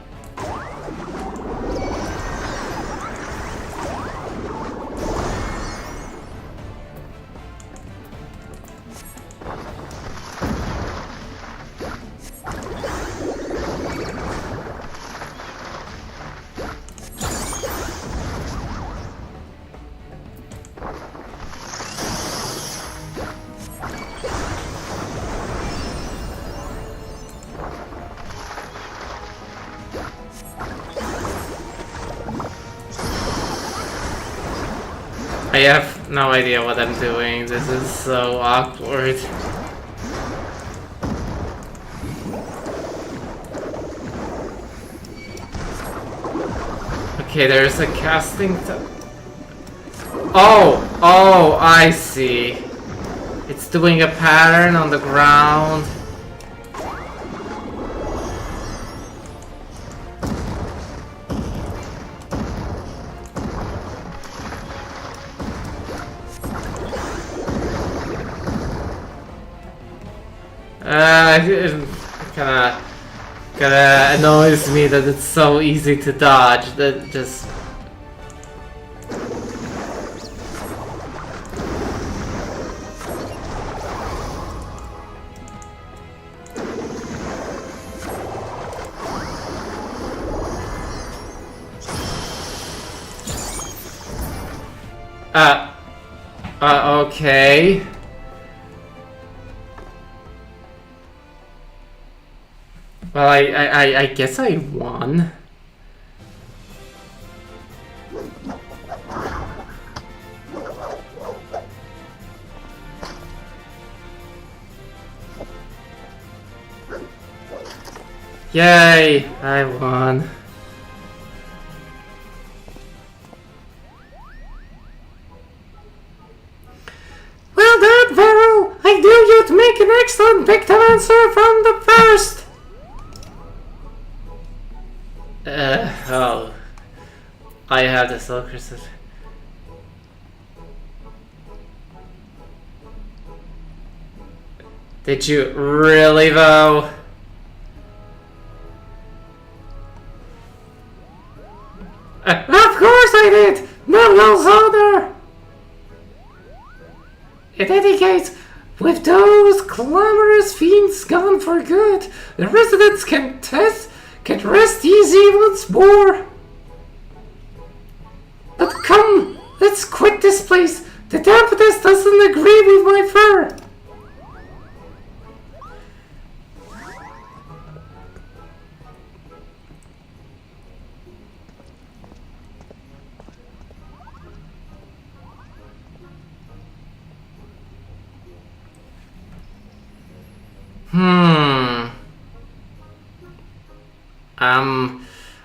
Speaker 1: I have no idea what I'm doing. This is so awkward. Okay, there's a casting. Oh, I see. It's doing a pattern on the ground. It kinda annoys me that it's so easy to dodge. That just. Okay. Well, I guess I won. Yay, I won. Well done, Varro! I knew you'd make an excellent Pictomancer from the first! Oh. I have the Soul Crystal. Did you really, though? Of course I did! No else honor! In any case, with those clamorous fiends gone for good, the residents can rest easy once more. But come, let's quit this place. The dampness doesn't agree with my fur.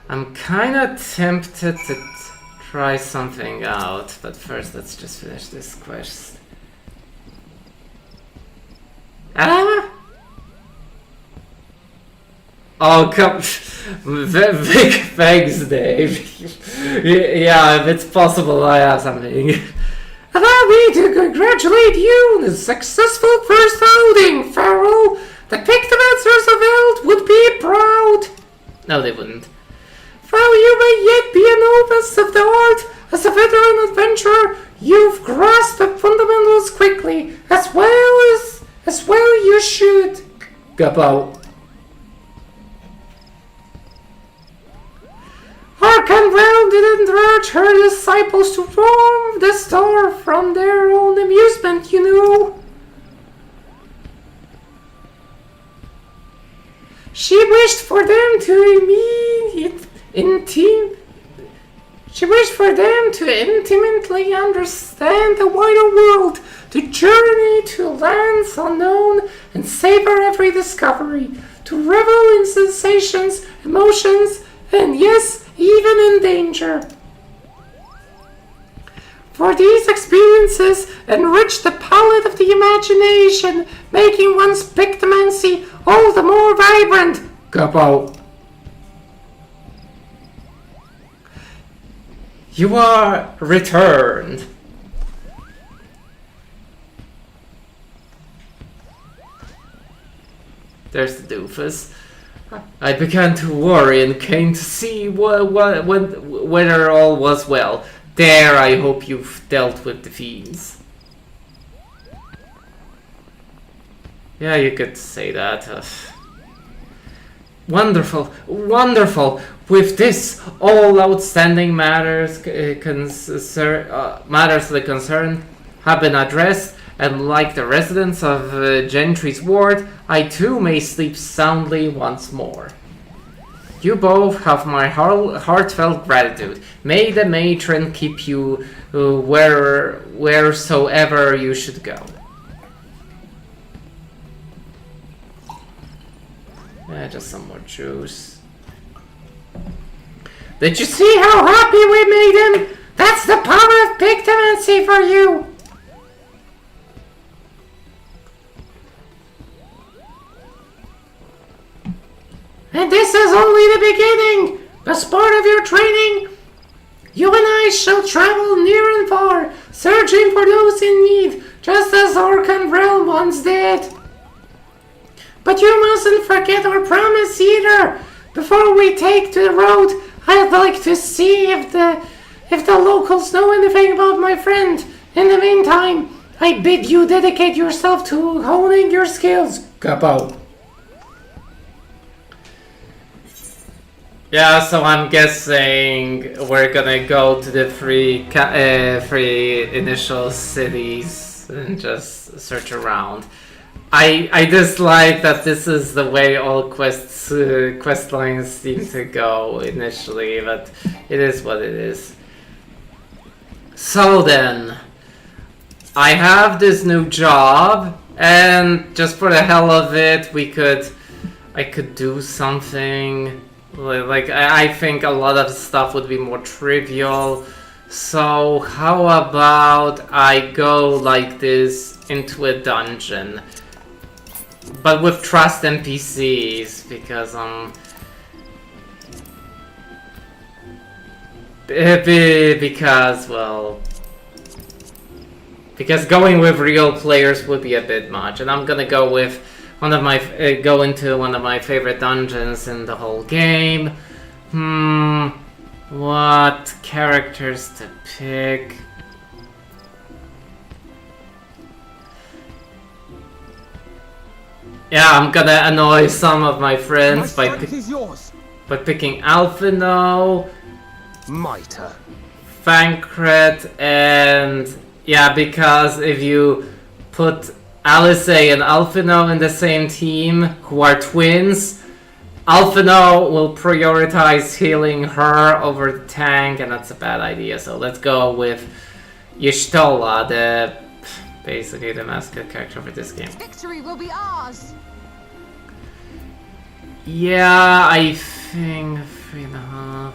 Speaker 1: I'm kinda tempted to try something out, but first let's just finish this quest. Ah! Oh, come. Big thanks, Dave. Yeah, if it's possible, I have something. Allow me to congratulate you on a successful first outing, Pharaoh. The Pictomancers of Eld would be proud. No, they wouldn't. Though you may yet be a novice of the art, as a veteran adventurer, you've grasped the fundamentals quickly, as well you should. Gabo. Arcanwell didn't urge her disciples to roam the star from their own amusement, you know. She wished for them to intimately understand the wider world, to journey to lands unknown and savor every discovery, to revel in sensations, emotions, and yes, even in danger. For these experiences enrich the palette of the imagination, making one's Pictomancy all the more vibrant. Gabo. You are returned. There's the doofus. I began to worry and came to see whether all was well. There, I hope you've dealt with the fiends. Yeah, you could say that. Wonderful, wonderful. With this, all outstanding matters that concern have been addressed, and like the residents of Gentry's ward, I too may sleep soundly once more. You both have my heartfelt gratitude. May the matron keep you wheresoever you should go. Yeah, just some more juice. Did you see how happy we made him? That's the power of Pictomancy for you! And this is only the beginning! As part of your training, you and I shall travel near and far, searching for those in need, just as Orcan Realm once did. But you mustn't forget our promise either. Before we take to the road, I'd like to see if the locals know anything about my friend. In the meantime, I bid you dedicate yourself to honing your skills. Kapow. Yeah, so I'm guessing we're gonna go to the three initial cities and just search around. I dislike that this is the way all quest lines seem to go initially, but it is what it is. So then, I have this new job, and just for the hell of it, I could do something. Like, I think a lot of stuff would be more trivial. So how about I go like this into a dungeon, but with trust NPCs, because because going with real players would be a bit much, and I'm gonna go with go into one of my favorite dungeons in the whole game. What characters to pick? Yeah, I'm gonna annoy some of my friends by picking Alphino,
Speaker 2: Mitre,
Speaker 1: Thancred, and yeah, because if you put Alice and Alphino in the same team, who are twins, Alphino will prioritize healing her over the tank, and that's a bad idea. So let's go with Y'shtola, basically the mascot character for this game.
Speaker 3: Victory will be ours.
Speaker 1: Yeah, I think 3.5.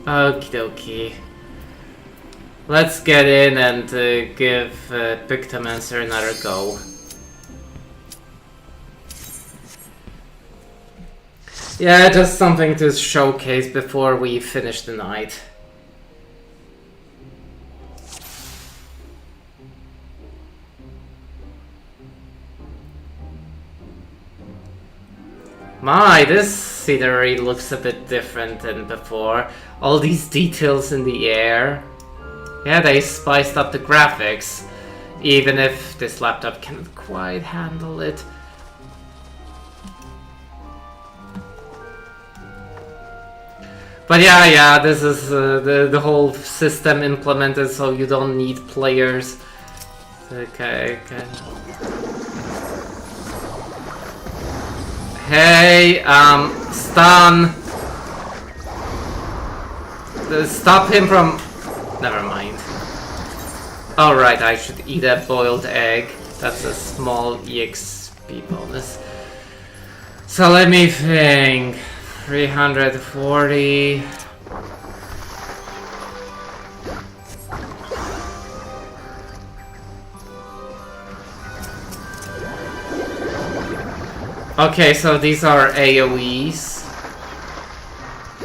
Speaker 1: Okie dokie. Let's get in and give Pictomancer another go. Yeah, just something to showcase before we finish the night. My, this scenery looks a bit different than before. All these details in the air. Yeah, they spiced up the graphics, even if this laptop can't quite handle it. But yeah, this is the whole system implemented, so you don't need players. Okay. Hey, stun! Stop him from... Never mind. Alright, I should eat a boiled egg. That's a small EXP bonus. So let me think. 340... Okay, so these are AoEs.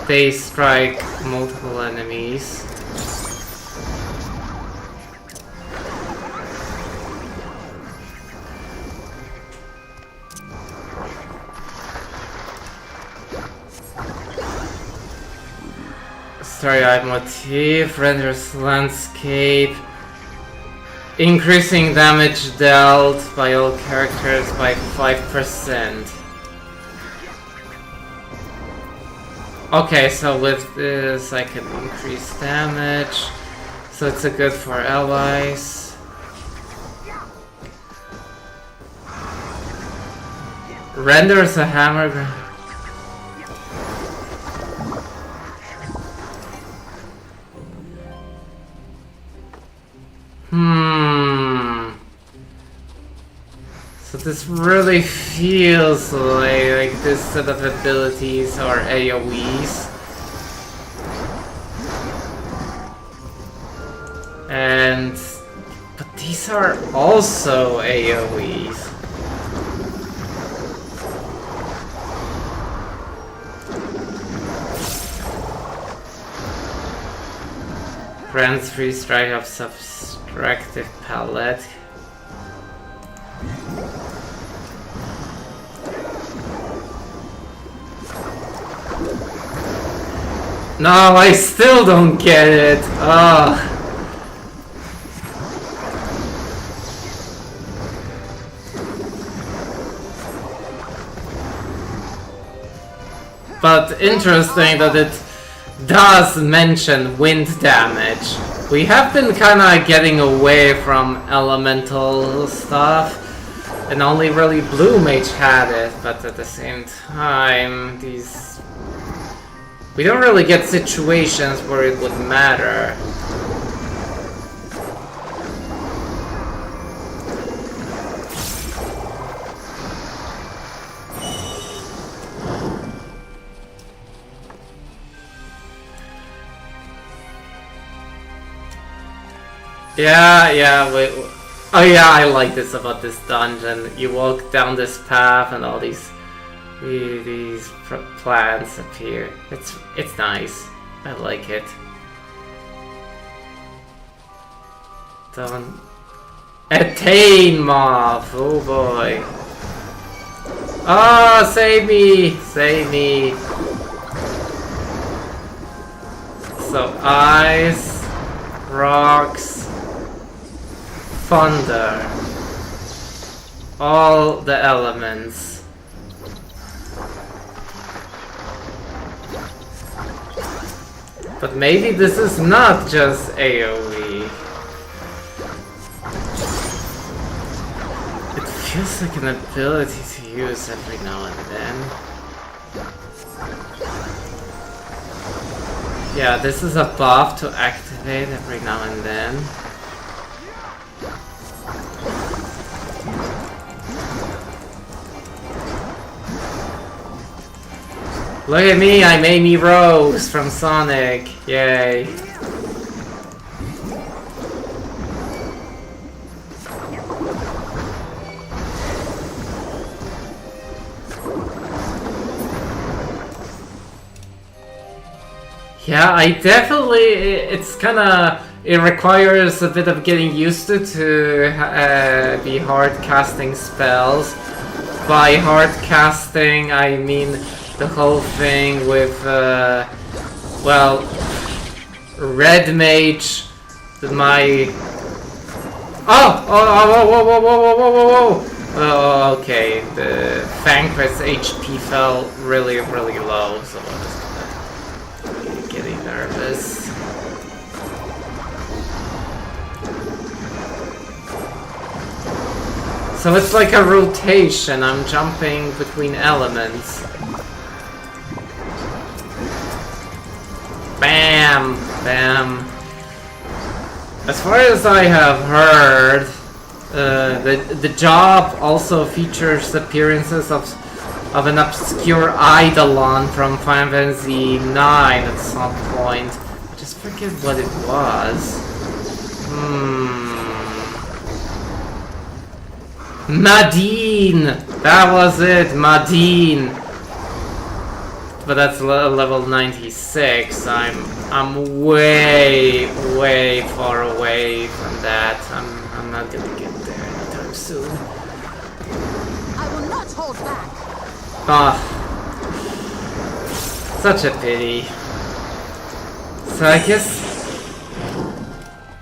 Speaker 1: They strike multiple enemies. Story motif, renders landscape. Increasing damage dealt by all characters by 5%. Okay, so with this I can increase damage. So it's a good for allies. Renders a hammer. So this really feels like this set of abilities are AoEs. But these are also AoEs. Grants free strike of subtractive palette. No, I still don't get it. Oh. But interesting that it does mention wind damage. We have been kinda getting away from elemental stuff, and only really Blue Mage had it, but at the same time, we don't really get situations where it would matter. Yeah, oh yeah, I like this about this dungeon. You walk down this path and all these plants appear. It's nice. I like it. Don't attain moth. Oh boy. Oh, save me! Save me! So ice, rocks, thunder, all the elements. But maybe this is not just AoE. It feels like an ability to use every now and then. Yeah, this is a buff to activate every now and then. Look at me, I'm Amy Rose from Sonic. Yay. Yeah, I definitely, it's kinda, it requires a bit of getting used to be hard casting spells. By hard casting, I mean the whole thing with, well, Red Mage, my... Oh, okay, the Vanquist's HP fell really, really low, so I was getting nervous. So it's like a rotation, I'm jumping between elements. Bam! Bam! As far as I have heard, the job also features appearances of an obscure Eidolon from Final Fantasy IX at some point. I just forget what it was. Madine! That was it, Madine! But that's level 96. I'm way, way far away from that. I'm not gonna get there anytime soon.
Speaker 3: I will not hold back.
Speaker 1: Ah, such a pity. So I guess,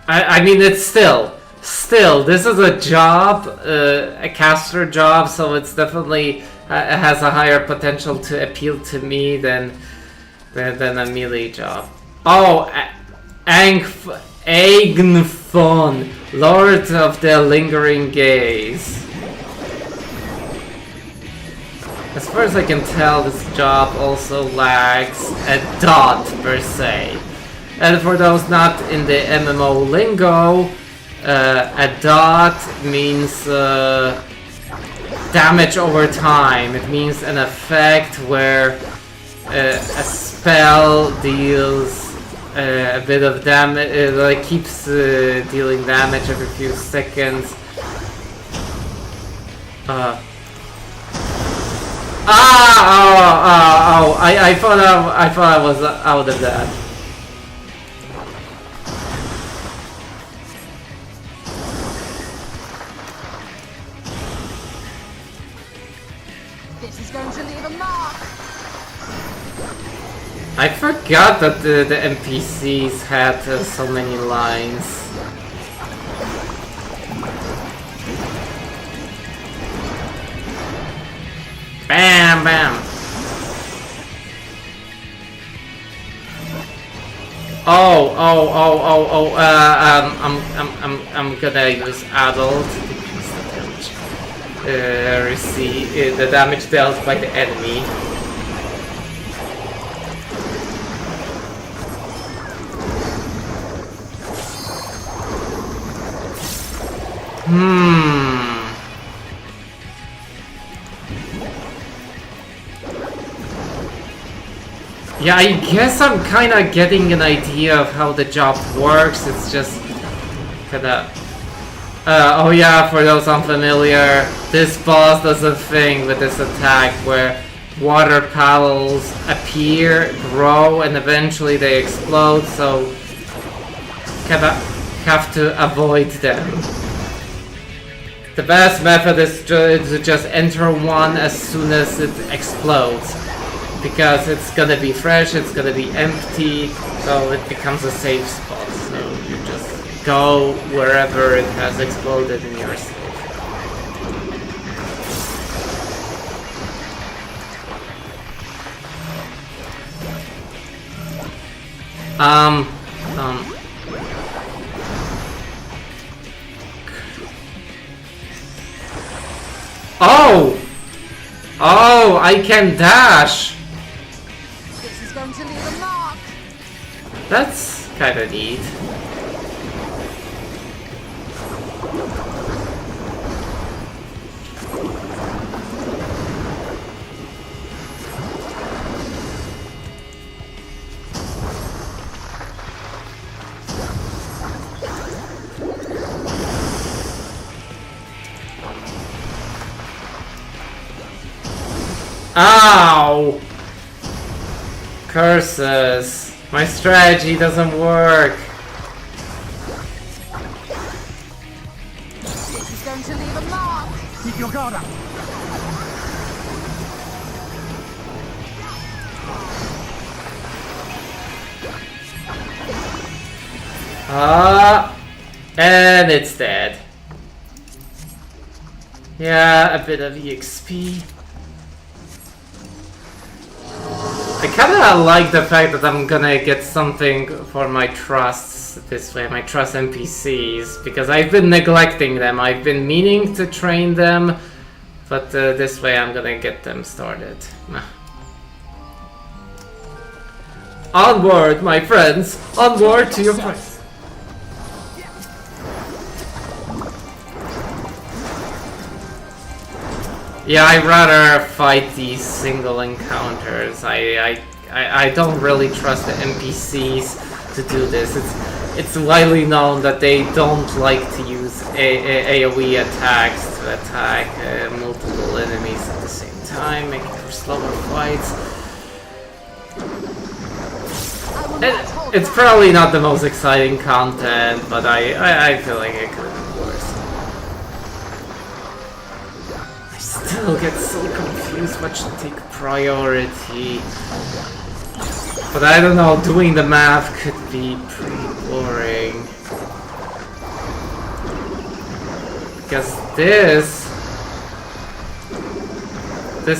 Speaker 1: I mean, it's still, this is a job, a caster job, so it's definitely has a higher potential to appeal to me than a melee job. Oh, Angthon, Lord of the Lingering Gaze. As far as I can tell, this job also lacks a dot per se. And for those not in the MMO lingo, a dot means damage over time. It means an effect where a spell deals a bit of damage, like keeps dealing damage every few seconds. I thought I was out of that.
Speaker 3: This is going to leave a mark.
Speaker 1: I forgot that the NPCs had so many lines. Bam, bam. I'm gonna use adult to decrease the damage. Receive the damage dealt by the enemy. Yeah, I guess I'm kinda getting an idea of how the job works. It's just kinda... oh yeah, for those unfamiliar, this boss does a thing with this attack where water paddles appear, grow, and eventually they explode, so kinda have to avoid them. The best method is to just enter one as soon as it explodes. Because it's gonna be fresh, it's gonna be empty, so it becomes a safe spot. So you just go wherever it has exploded and you're safe. Oh! Oh, I can dash!
Speaker 3: Going to leave a mark.
Speaker 1: That's kinda neat. Ow! Curses! My strategy doesn't work!
Speaker 3: This is going to leave a mark.
Speaker 2: Keep your guard up.
Speaker 1: And it's dead. Yeah, a bit of EXP. I kinda like the fact that I'm gonna get something for my trusts this way, my trust NPCs, because I've been neglecting them. I've been meaning to train them, but this way I'm gonna get them started. Onward, my friends! Onward to your friends! Yeah, I'd rather fight these single encounters. I don't really trust the NPCs to do this. It's widely known that they don't like to use AoE attacks to attack multiple enemies at the same time, making for slower fights. It's probably not the most exciting content, but I feel like it could have been worse. Still get so confused what should take priority. But I don't know, doing the math could be pretty boring. Because this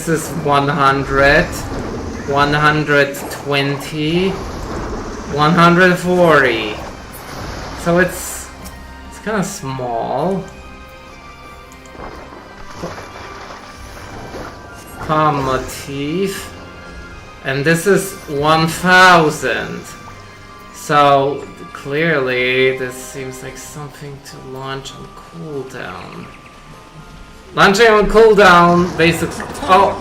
Speaker 1: is 100, 120, 140. So it's kind of small. Motif, and this is 1000. So clearly this seems like something to launch on cooldown. Launching on cooldown basically. Oh,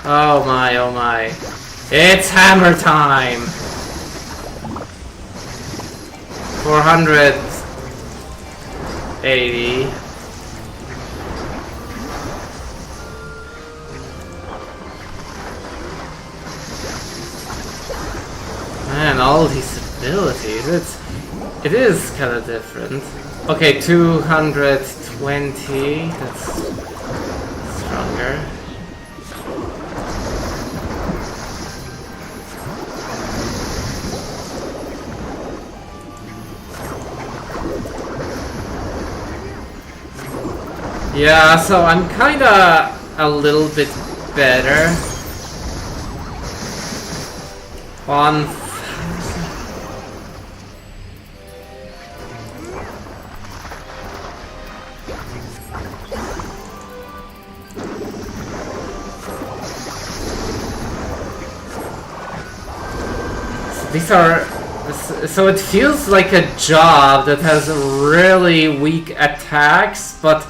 Speaker 1: oh my, oh my, it's hammer time. 480. Man, all these abilities, It is kind of different. Okay, 220. That's stronger. Yeah, so I'm kinda a little bit better. On these are so it feels like a job that has really weak attacks, but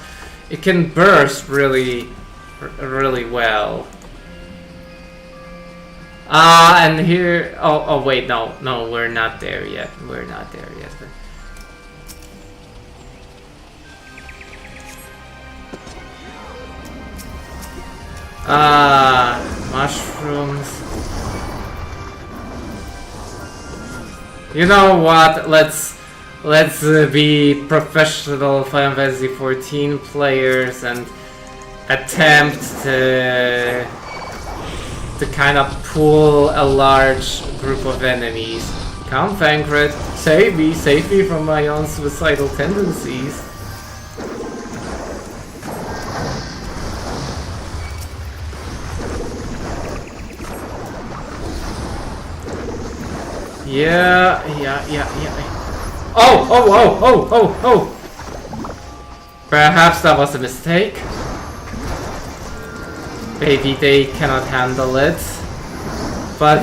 Speaker 1: it can burst really well. And here, oh wait, no, we're not there yet. We're not there yet. Mushrooms. You know what? Let's be professional Final Fantasy 14 players and attempt to kind of pull a large group of enemies. Come, Thancred, save me from my own suicidal tendencies. Yeah. Oh! Perhaps that was a mistake. Maybe they cannot handle it. But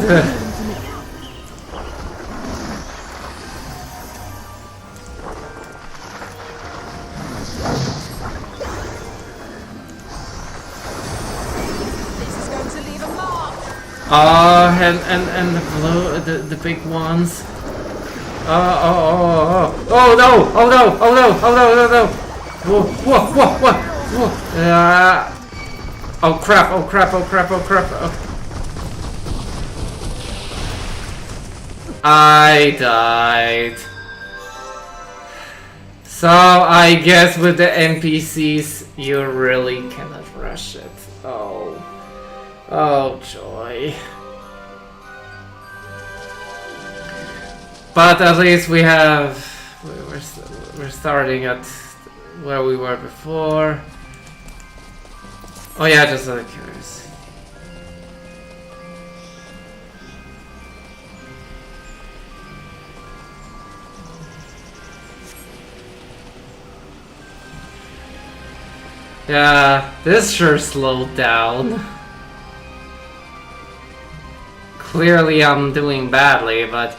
Speaker 1: and the big ones. Oh no! Whoa! Oh crap! I died. So I guess with the NPCs you really cannot rush it. Oh joy. But at least we're starting at where we were before. Oh yeah, just out of curiosity. Yeah, this sure slowed down. Clearly I'm doing badly, but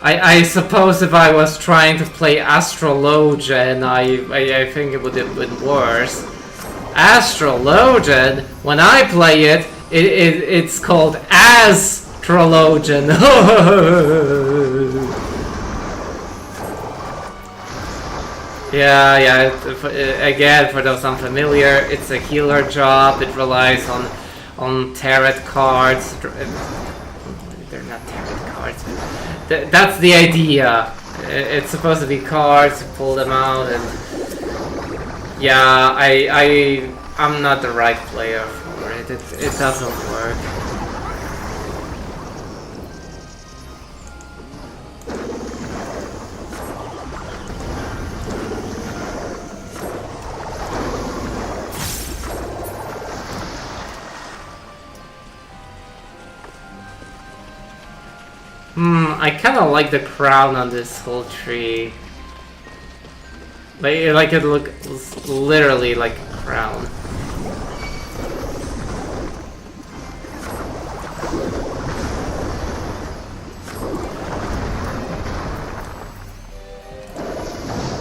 Speaker 1: I suppose if I was trying to play Astrologian, I think it would have been worse. Astrologian, when I play it's called Astrologian. Yeah, again, for those unfamiliar, it's a healer job. It relies on tarot cards. They're not tarot cards. That's the idea. It's supposed to be cards. You pull them out, and yeah, I'm not the right player for it. It doesn't work. I kind of like the crown on this whole tree. Like it looks literally like a crown.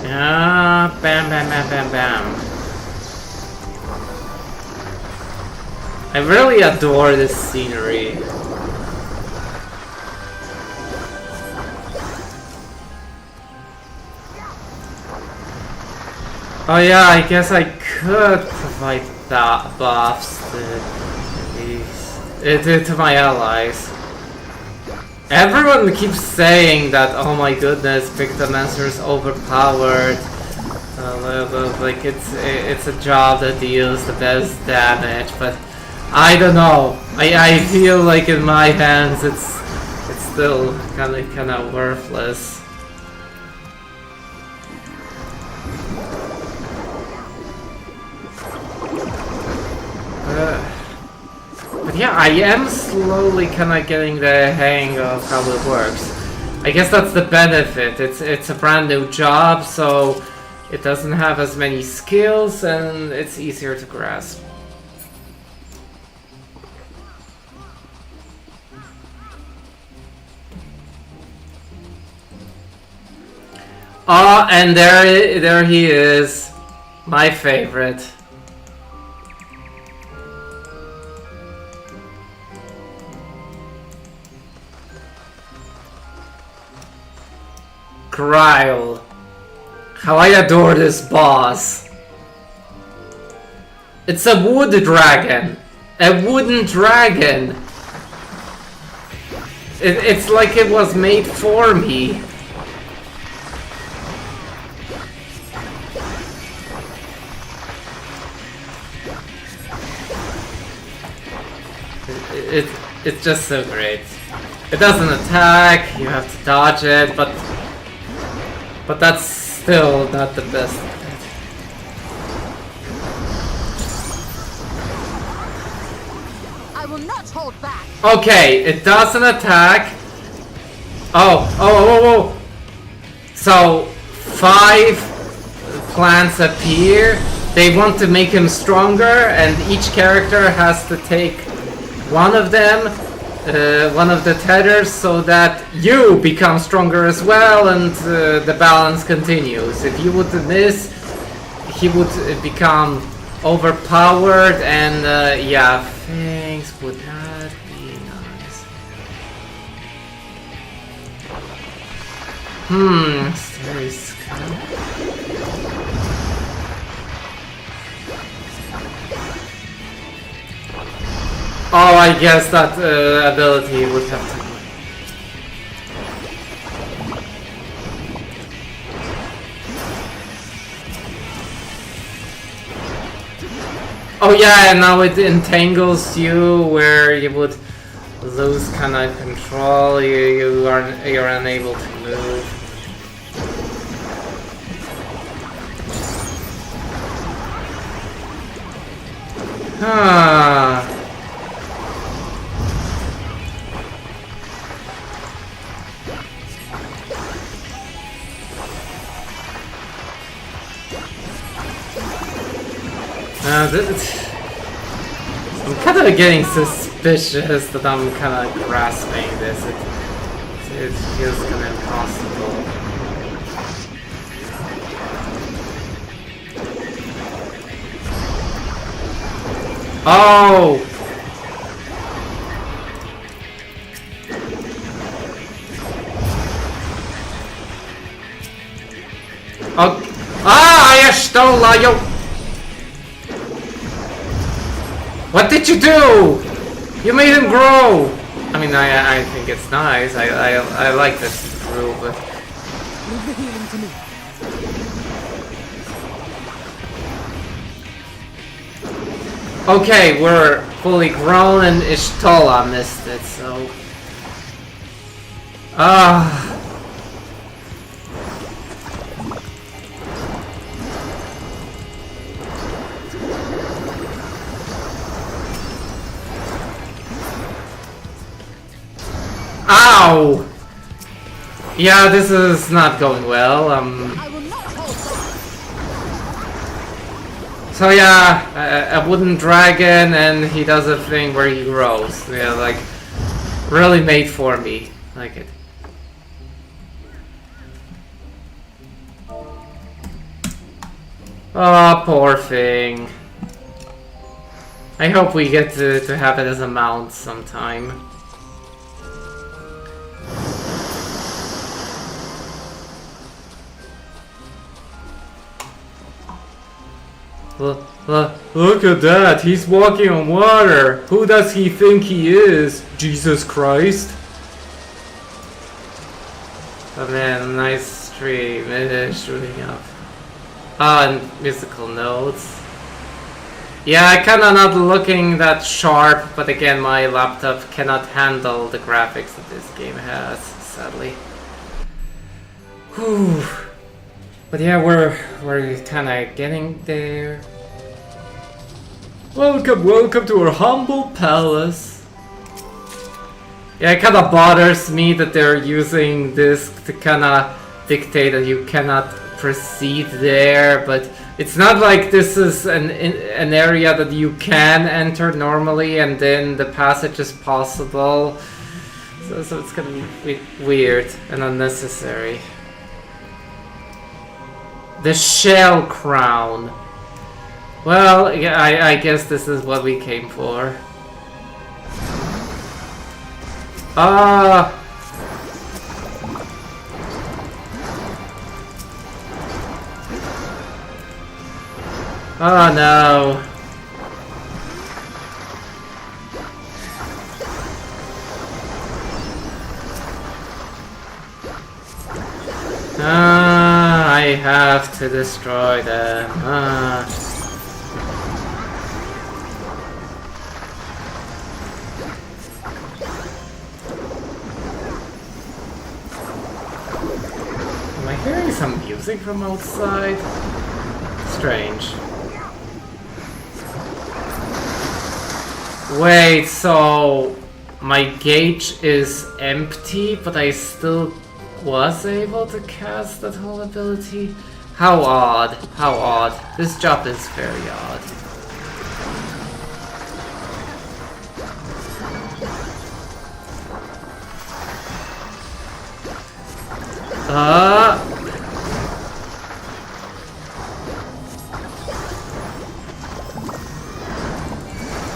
Speaker 1: Yeah, bam. I really adore this scenery. Oh yeah, I guess I could provide that buffs to my allies. Everyone keeps saying that, oh my goodness, Pictomancer is overpowered. Like it's a job that deals the best damage, but I don't know. I feel like in my hands it's still kind of worthless. But yeah, I am slowly kind of getting the hang of how it works. I guess that's the benefit. It's a brand new job, so it doesn't have as many skills and it's easier to grasp. Oh, and there he is, my favorite. Gryle. How I adore this boss. It's a wood dragon. A wooden dragon. It's like it was made for me. It's just so great. It doesn't attack, you have to dodge it, but that's still not the best.
Speaker 3: I will not hold back.
Speaker 1: Okay, it doesn't attack. Oh. So 5 plants appear. They want to make him stronger, and each character has to take one of them, one of the tethers, so that you become stronger as well, and the balance continues. If you would miss, he would become overpowered, and yeah, things would not be nice. Scary skull. Oh, I guess that ability would have to... Oh yeah, and now it entangles you, where you would lose kind of control. You're unable to move. I'm kind of getting suspicious that I'm kind of grasping this. It feels kind of impossible. Oh! Oh! Ah! I stole you! What did you do? You made him grow! I mean, I think it's nice. I like this brew, but...
Speaker 3: Leave the healing to me.
Speaker 1: Okay, we're fully grown and Ishtola missed it, so... Ow! Yeah, this is not going well.
Speaker 3: I will not hold back.
Speaker 1: So yeah, a wooden dragon, and he does a thing where he grows. Yeah, like, really made for me. Like it. Oh, poor thing. I hope we get to have it as a mount sometime. Look at that, he's walking on water. Who does he think he is? Jesus Christ? Oh man, nice stream. It is shooting up. Ah, and musical notes. Yeah, kinda not looking that sharp, but again, my laptop cannot handle the graphics that this game has, sadly. Whew. But yeah, we're kinda getting there. Welcome to our humble palace. Yeah, it kinda bothers me that they're using this to kinda dictate that you cannot proceed there, but it's not like this is an area that you can enter normally and then the passage is possible. So it's gonna be weird and unnecessary. The shell crown. Well, yeah, I guess this is what we came for. Ah! Oh no! Ah, I have to destroy them. Ah. Am I hearing some music from outside? Strange. Wait, so my gauge is empty, but I still was able to cast that whole ability? How odd, how odd. This job is very odd.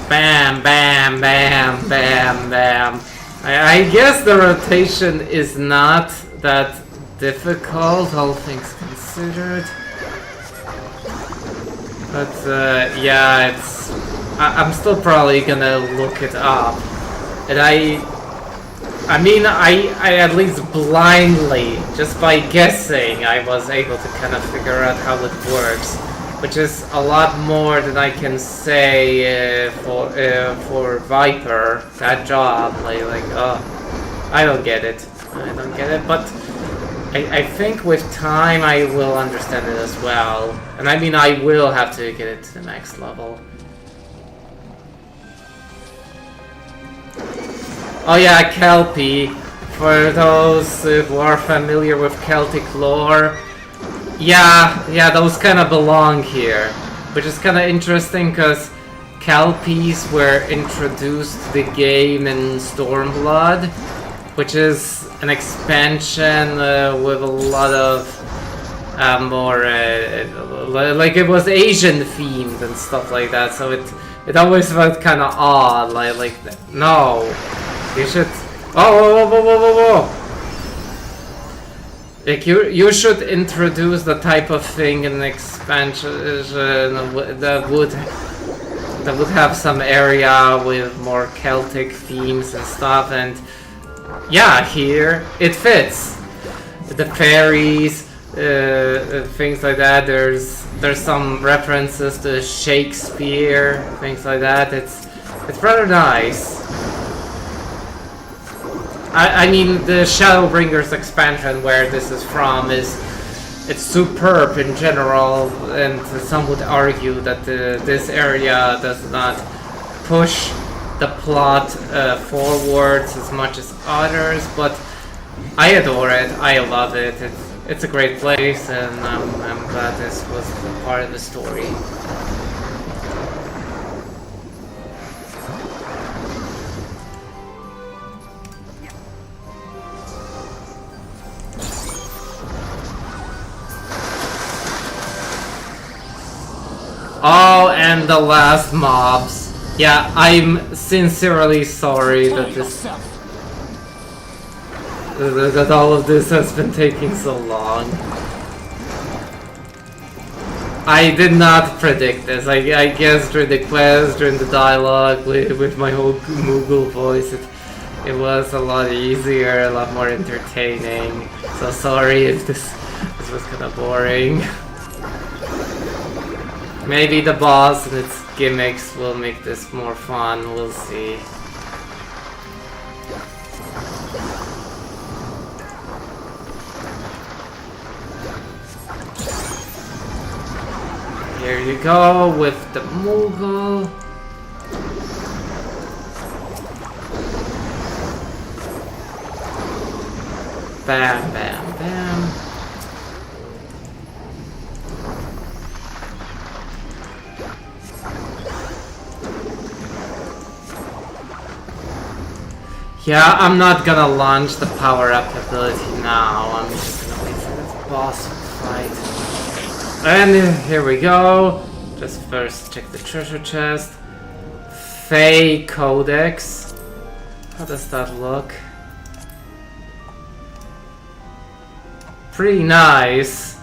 Speaker 1: Bam, bam, bam, bam, bam. I guess the rotation is not that difficult, all things considered. But yeah, it's... I'm still probably gonna look it up. And I mean, I at least blindly, just by guessing, I was able to kind of figure out how it works. Which is a lot more than I can say for Viper, that job. Like, I don't get it. I don't get it, but I think with time I will understand it as well. And I mean, I will have to get it to the max level. Oh yeah, Kelpie. For those who are familiar with Celtic lore, yeah, those kind of belong here. Which is kind of interesting because Kelpies were introduced to the game in Stormblood, which is an expansion with a lot of more like it was Asian themed and stuff like that. So it always felt kind of odd. Like no, you should. Oh, whoa. Like you should introduce the type of thing in an expansion that would have some area with more Celtic themes and stuff, and yeah, here it fits. The fairies, things like that. There's some references to Shakespeare, things like that. It's rather nice. I mean, the Shadowbringers expansion, where this is from, it's superb in general, and some would argue that this area does not push the plot forwards as much as others, but I adore it. I love it. It's a great place, and I'm glad this was part of the story. Oh, and the last mobs. Yeah, I'm sincerely sorry that that all of this has been taking so long. I did not predict this. I guessed during the quest, during the dialogue with my whole Moogle voice. It was a lot easier, a lot more entertaining. So sorry if this was kinda boring. Maybe the boss and its gimmicks will make this more fun, we'll see. Here you go with the Moogle. Bam, bam, bam. Yeah, I'm not gonna launch the power-up ability now. I'm just gonna wait for this boss fight. And here we go. Just first check the treasure chest. Fey Codex. How does that look? Pretty nice.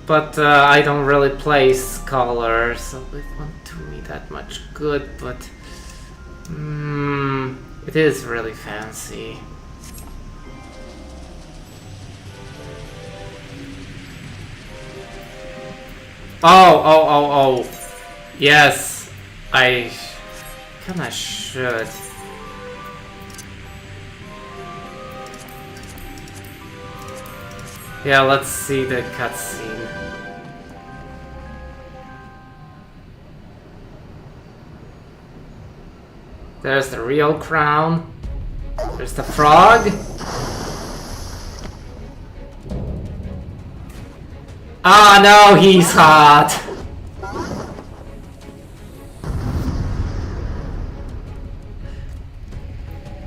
Speaker 1: But I don't really play Scholar, so it won't do me that much good, but... it is really fancy. Oh. Yes, I kinda should. Yeah, let's see the cutscene. There's the real crown. There's the frog. Ah, no, he's hot.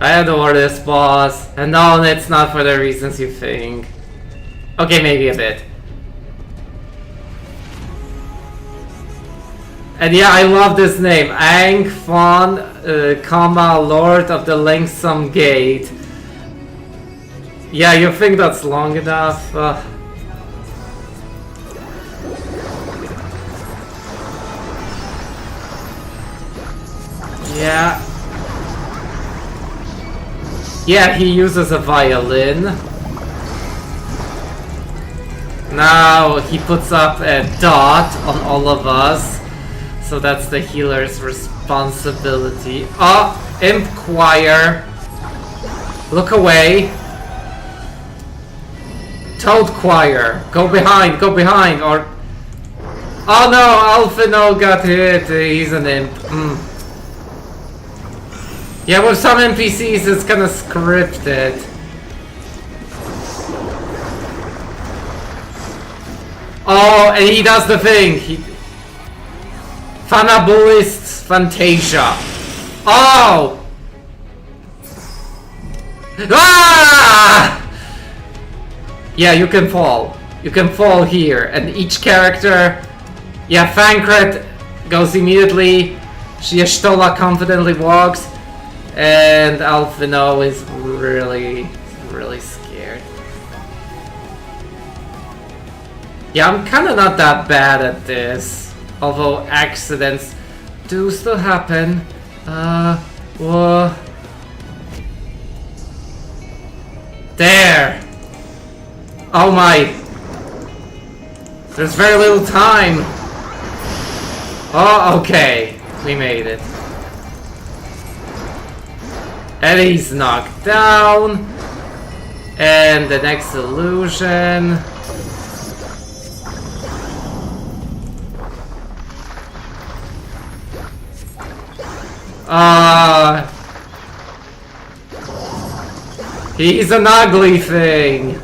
Speaker 1: I adore this boss. And no, it's not for the reasons you think. Okay, maybe a bit. And yeah, I love this name. Ang Fon, Lord of the Longsome Gate. Yeah, you think that's long enough? Yeah. Yeah, he uses a violin. Now he puts up a dot on all of us. So that's the healer's responsibility. Oh, Imp Choir. Look away. Toad Choir. Go behind, or... Oh no, Alphino got hit. He's an imp. Yeah, with some NPCs it's kinda scripted. Oh, and he does the thing. Fanabulist's Fantasia. Oh! Ah! Yeah, you can fall. You can fall here. And each character... Yeah, Fankret goes immediately. Shiashtola confidently walks. And Alphino is really scared. Yeah, I'm kinda not that bad at this. Although accidents do still happen. Whoa. There! Oh my! There's very little time! Oh, okay. We made it. And he's knocked down. And the next illusion... He's an ugly thing.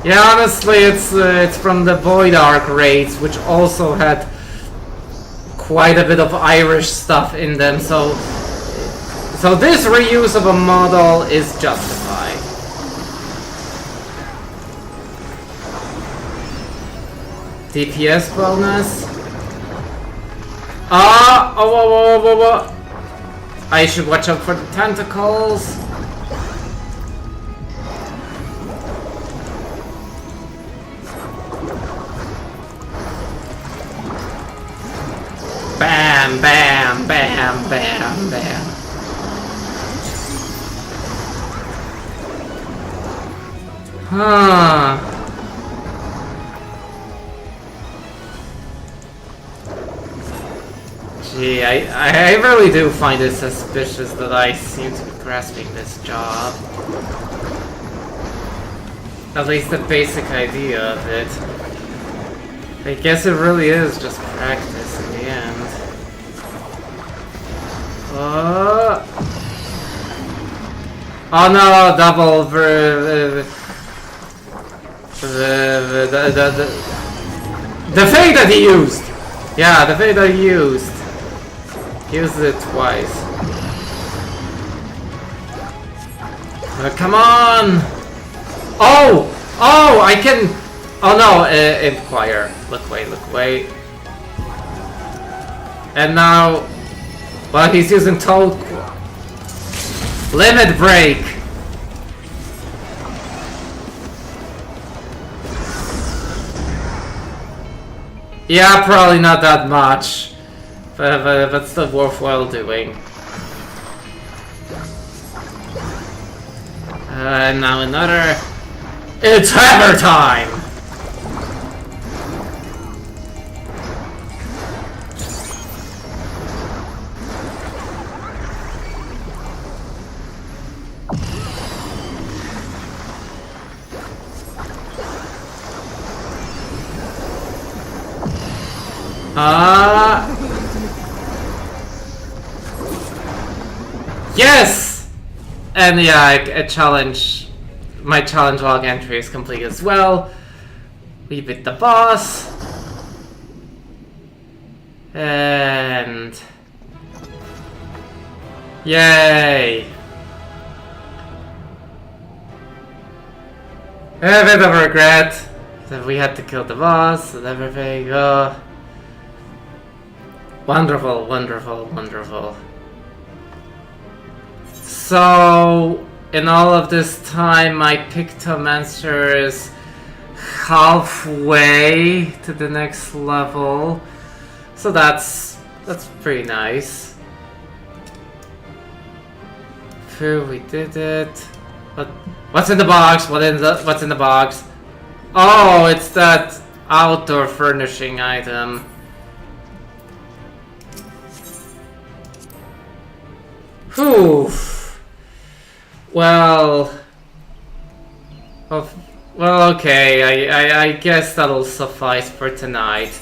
Speaker 1: Yeah, honestly, it's from the Void Ark raids, which also had quite a bit of Irish stuff in them. So this reuse of a model is justified. DPS bonus. Whoa. I should watch out for the tentacles. Bam! bam, bam, bam, bam, bam. Huh. Gee, I really do find it suspicious that I seem to be grasping this job. At least the basic idea of it. I guess it really is just practice in the end. Oh no, double the fade that he used! Yeah, the fade that he used. He used it twice. Come on! Oh! Oh, I can... Oh no, Inquire. Look away. And now... Well, he's using Toad... Limit Break! Yeah, probably not that much. But still worthwhile doing. And now another... It's hammer time! Yes! And yeah, a challenge. My challenge log entry is complete as well. We beat the boss. And... Yay! A bit of regret that we had to kill the boss and everything. Wonderful. So, in all of this time, my Pictomancer is halfway to the next level. So that's pretty nice. Phew, we did it. What's in the box? What's in the box? Oh, it's that outdoor furnishing item. Whew. Well, okay, I guess that'll suffice for tonight.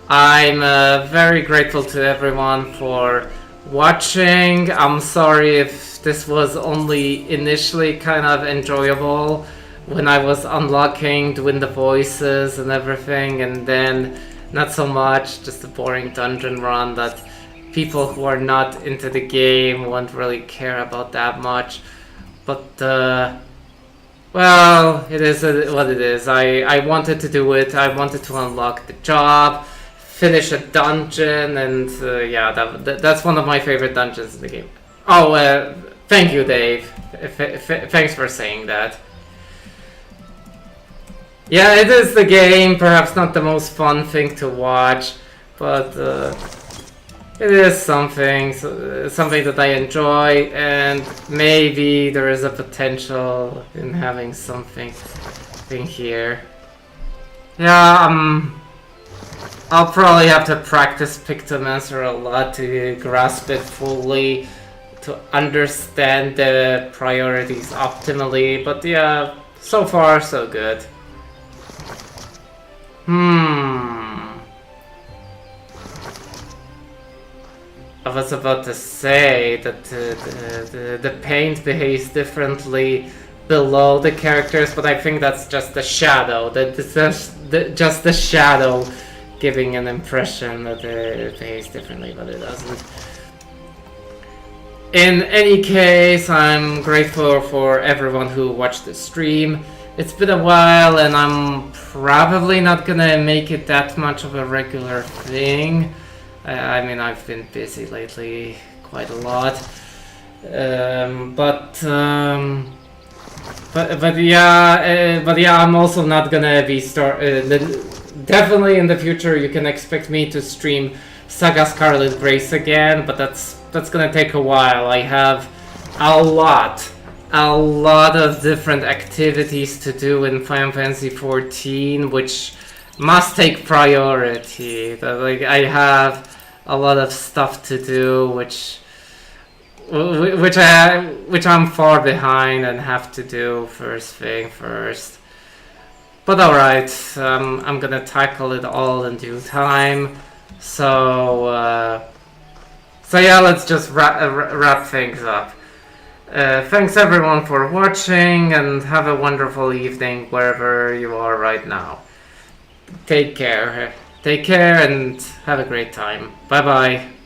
Speaker 1: I'm very grateful to everyone for watching. I'm sorry if this was only initially kind of enjoyable when I was unlocking, doing the voices and everything, and then not so much, just a boring dungeon run that people who are not into the game won't really care about that much. But, well, it is what it is. I wanted to do it. I wanted to unlock the job, finish a dungeon, and yeah, that's one of my favorite dungeons in the game. Oh, thank you, Dave. Thanks for saying that. Yeah, it is the game. Perhaps not the most fun thing to watch, but it is something that I enjoy, and maybe there is a potential in having something here. Yeah, I'll probably have to practice Pictomancer a lot to grasp it fully, to understand the priorities optimally, but yeah, so far so good. I was about to say that the paint behaves differently below the characters, but I think that's just the shadow. Just the shadow giving an impression that it behaves differently, but it doesn't. In any case, I'm grateful for everyone who watched the stream. It's been a while, and I'm probably not gonna make it that much of a regular thing. I mean, I've been busy lately quite a lot, but yeah, I'm also not gonna be definitely in the future you can expect me to stream Saga Scarlet Grace again, but that's gonna take a while. I have a lot of different activities to do in Final Fantasy XIV, which must take priority. Like, I have a lot of stuff to do, which I'm far behind and have to do first thing first. But alright, I'm gonna tackle it all in due time. So yeah, let's just wrap things up. Thanks everyone for watching, and have a wonderful evening wherever you are right now. Take care and have a great time. Bye bye.